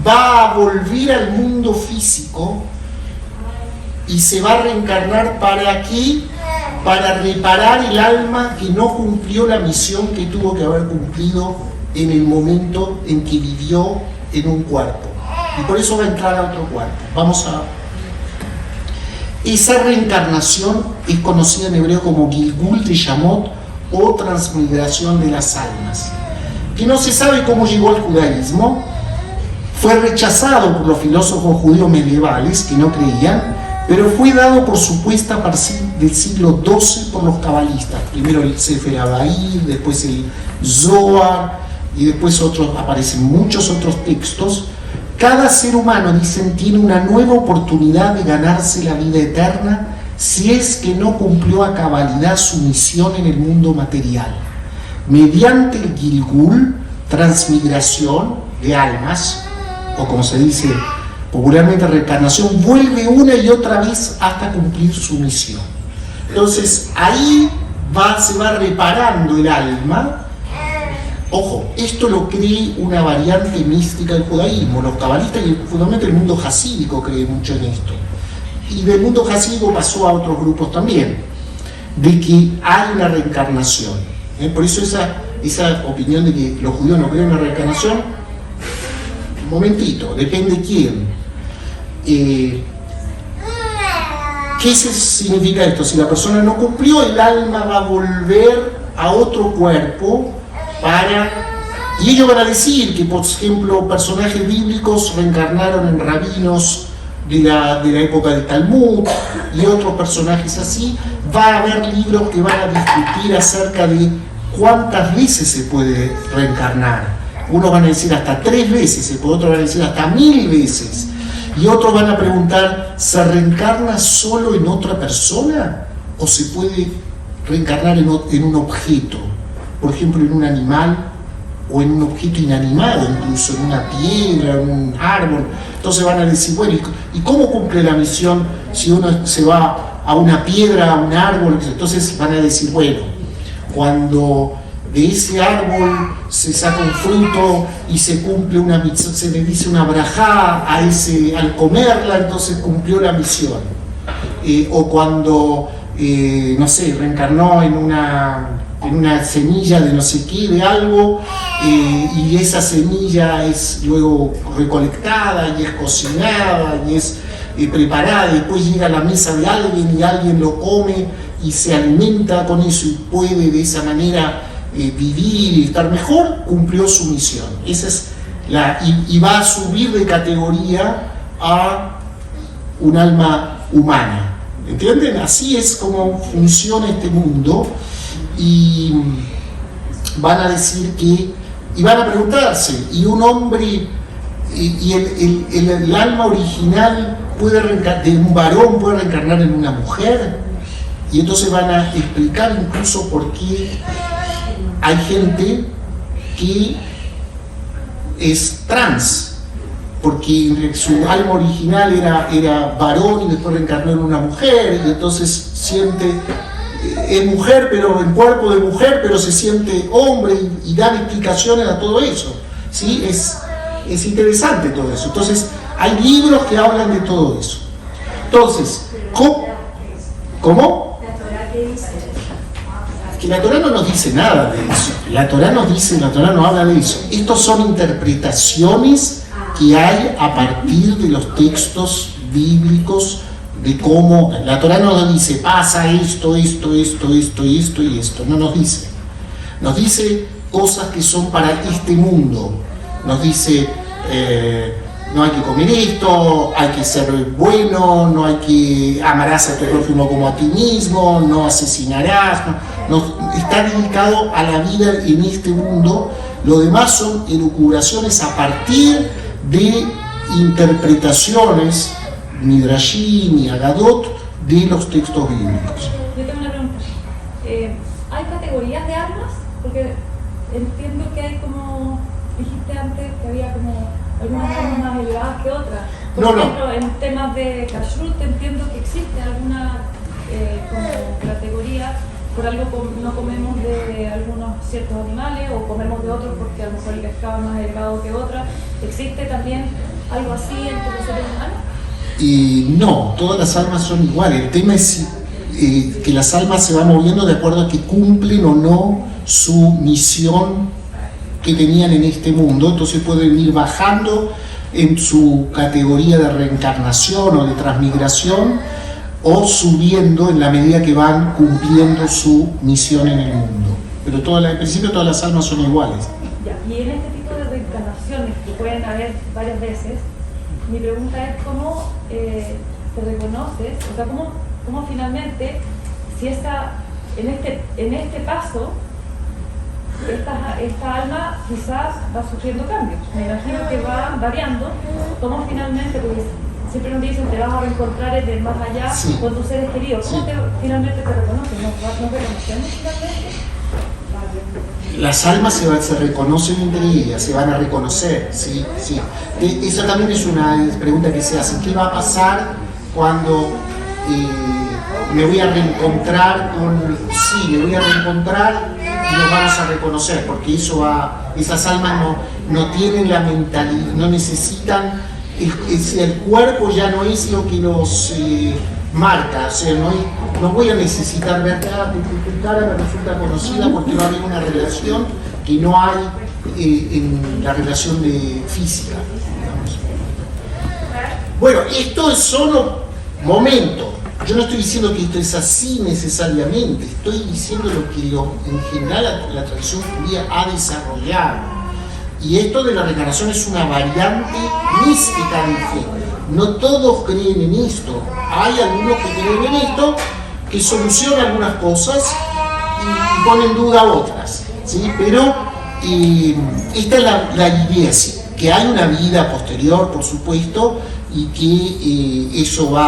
va a volver al mundo físico y se va a reencarnar para aquí, para reparar el alma que no cumplió la misión que tuvo que haber cumplido en el momento en que vivió en un cuerpo. Y por eso va a entrar a otro cuerpo. Esa reencarnación es conocida en hebreo como Gilgul de Shamot, o transmigración de las almas, que no se sabe cómo llegó al judaísmo. Fue rechazado por los filósofos judíos medievales que no creían, pero fue dado por supuesta a partir del siglo XII por los cabalistas. Primero el Sefer Abair, después el Zohar, y después aparecen muchos otros textos. Cada ser humano, dicen, tiene una nueva oportunidad de ganarse la vida eterna si es que no cumplió a cabalidad su misión en el mundo material. Mediante el Gilgul, transmigración de almas, o como se dice popularmente reencarnación, vuelve una y otra vez hasta cumplir su misión. Entonces ahí se va reparando el alma. Ojo, esto lo cree una variante mística del judaísmo. Los cabalistas y fundamentalmente el mundo jasídico cree mucho en esto. Y del mundo jasídico pasó a otros grupos también, de que hay una reencarnación. Por eso esa opinión de que los judíos no creen en una reencarnación, un momentito, depende quién. ¿Qué significa esto? Si la persona no cumplió, el alma va a volver a otro cuerpo y ellos van a decir que, por ejemplo, personajes bíblicos reencarnaron en rabinos de la época del Talmud y otros personajes así. Va a haber libros que van a discutir acerca de cuántas veces se puede reencarnar. Unos van a decir hasta 3 veces, otros van a decir hasta 1000 veces. Y otros van a preguntar, ¿se reencarna solo en otra persona? ¿O se puede reencarnar en un objeto? Por ejemplo, en un animal o en un objeto inanimado, incluso en una piedra, en un árbol. Entonces van a decir, bueno, ¿y cómo cumple la misión si uno se va a una piedra, a un árbol? Entonces van a decir, bueno, cuando de ese árbol se saca un fruto y se cumple una misión, se le dice una brajá al comerla, entonces cumplió la misión. O cuando, no sé, reencarnó en una semilla de no sé qué, de algo, y esa semilla es luego recolectada y es cocinada y es preparada, y después llega a la mesa de alguien y alguien lo come y se alimenta con eso y puede de esa manera vivir y estar mejor, cumplió su misión. Esa es y va a subir de categoría a un alma humana. ¿Entienden? Así es como funciona este mundo. Y van a decir y van a preguntarse, ¿y un hombre, el alma original de un varón puede reencarnar en una mujer? Y entonces van a explicar incluso por qué hay gente que es trans, porque su alma original era varón y después reencarnó en una mujer, y entonces es mujer, pero en cuerpo de mujer, pero se siente hombre, y dan explicaciones a todo eso, ¿sí? Es interesante todo eso. Entonces, hay libros que hablan de todo eso. Entonces, ¿cómo? Que la Torá no nos dice nada de eso. La Torá no habla de eso. Estos son interpretaciones que hay a partir de los textos bíblicos, de cómo la Torá no nos dice pasa esto y esto, no nos dice. Nos dice cosas que son para este mundo. Nos dice no hay que comer esto, hay que ser bueno, no hay que amarás a tu prójimo como a ti mismo, no asesinarás. Está dedicado a la vida en este mundo. Lo demás son elucubraciones a partir de interpretaciones Midrashim y Agadot de los textos bíblicos. Yo tengo una pregunta. ¿Hay categorías de almas? Porque entiendo que hay, como dijiste antes, que había como algunas almas más elevadas que otras. Por ejemplo, en temas de kashrut entiendo que existe alguna como categoría, por algo no comemos de algunos ciertos animales o comemos de otros porque a lo mejor el pescado es más elevado que otra. ¿Existe también algo así entre los seres humanos? No, todas las almas son iguales. El tema es que las almas se van moviendo de acuerdo a que cumplen o no su misión que tenían en este mundo. Entonces pueden ir bajando en su categoría de reencarnación o de transmigración, o subiendo en la medida que van cumpliendo su misión en el mundo. Pero en principio todas las almas son iguales. Ya, y en este tipo de reencarnaciones, que pueden haber varias veces, mi pregunta es cómo, te reconoces, o sea, cómo finalmente, si en este paso, esta alma quizás va sufriendo cambios. Me imagino que va variando, cómo finalmente, porque siempre nos dicen te vas a reencontrar en el más allá Sí. con tus seres queridos. ¿Cómo Sí. finalmente te reconoces? ¿Nos reconocemos finalmente? Las almas se reconocen entre ellas, se van a reconocer, sí, sí. Eso también es una pregunta que se hace. ¿Qué va a pasar cuando me voy a reencontrar con... Sí, me voy a reencontrar y nos vamos a reconocer, porque esas almas no tienen la mentalidad, no necesitan... El cuerpo ya no es lo que los marca, o sea, no voy a necesitar ver tu cara me resulta conocida porque va a haber una relación que no hay en la relación física, digamos. Bueno, esto es solo momento. Yo no estoy diciendo que esto es así necesariamente, estoy diciendo lo que en general la tradición judía ha desarrollado. Y esto de la reencarnación es una variante mística de fe. No todos creen en esto. Hay algunos que creen en esto, que solucionan algunas cosas y ponen en duda otras, ¿sí? Pero esta es la idea, ¿sí? Que hay una vida posterior, por supuesto, y que eso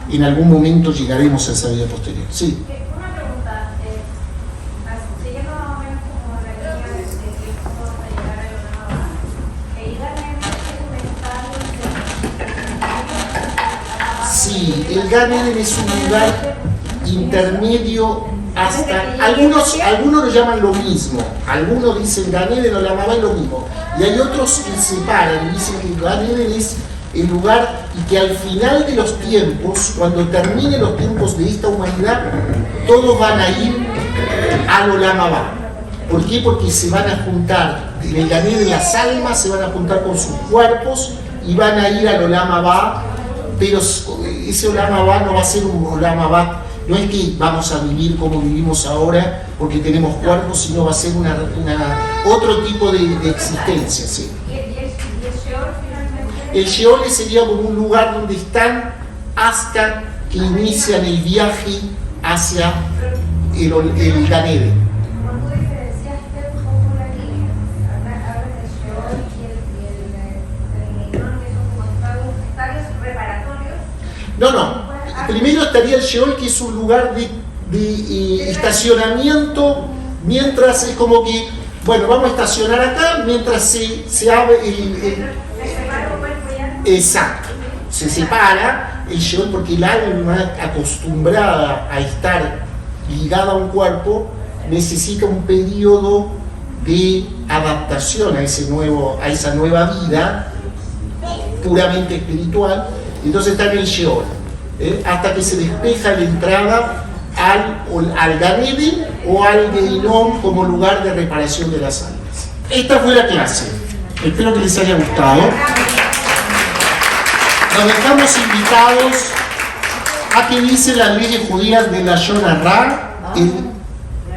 en algún momento llegaremos a esa vida posterior. Sí. Una pregunta, siguiendo más o menos como la línea de tiempo para llegar a la nueva, el Gan Eden Sí, el Gan Eden es un lugar intermedio hasta... Algunos lo llaman lo mismo, algunos dicen Gan Eden o la mamá es lo mismo, y hay otros que separan y dicen que Gan Eden es el lugar y que al final de los tiempos, cuando terminen los tiempos de esta humanidad, todos van a ir al Olam Abba. ¿Por qué? Porque se van a juntar, en el Gan Eden las almas se van a juntar con sus cuerpos y van a ir al Olam Abba, pero ese Olam Abba no va a ser un Olam Abba, no es que vamos a vivir como vivimos ahora porque tenemos cuerpos, sino va a ser otro tipo de existencia. ¿Sí? El Sheol sería como un lugar donde están hasta que inician el viaje hacia el Gan Eden. Cuando diferenciaste un poco la línea, hablas del Sheol y el que son como estadios preparatorios. No. Primero estaría el Sheol, que es un lugar de estacionamiento, mientras es como que, bueno, vamos a estacionar acá, mientras se abre Exacto, se separa el Sheol porque el alma acostumbrada a estar ligada a un cuerpo necesita un periodo de adaptación a esa nueva vida puramente espiritual. Entonces está en el Sheol, hasta que se despeja la entrada al Gan Eden o al Gehinom como lugar de reparación de las almas. Esta fue la clase, espero que les haya gustado. Nos dejamos invitados a que dicen las leyes judías de la Lashon Hara,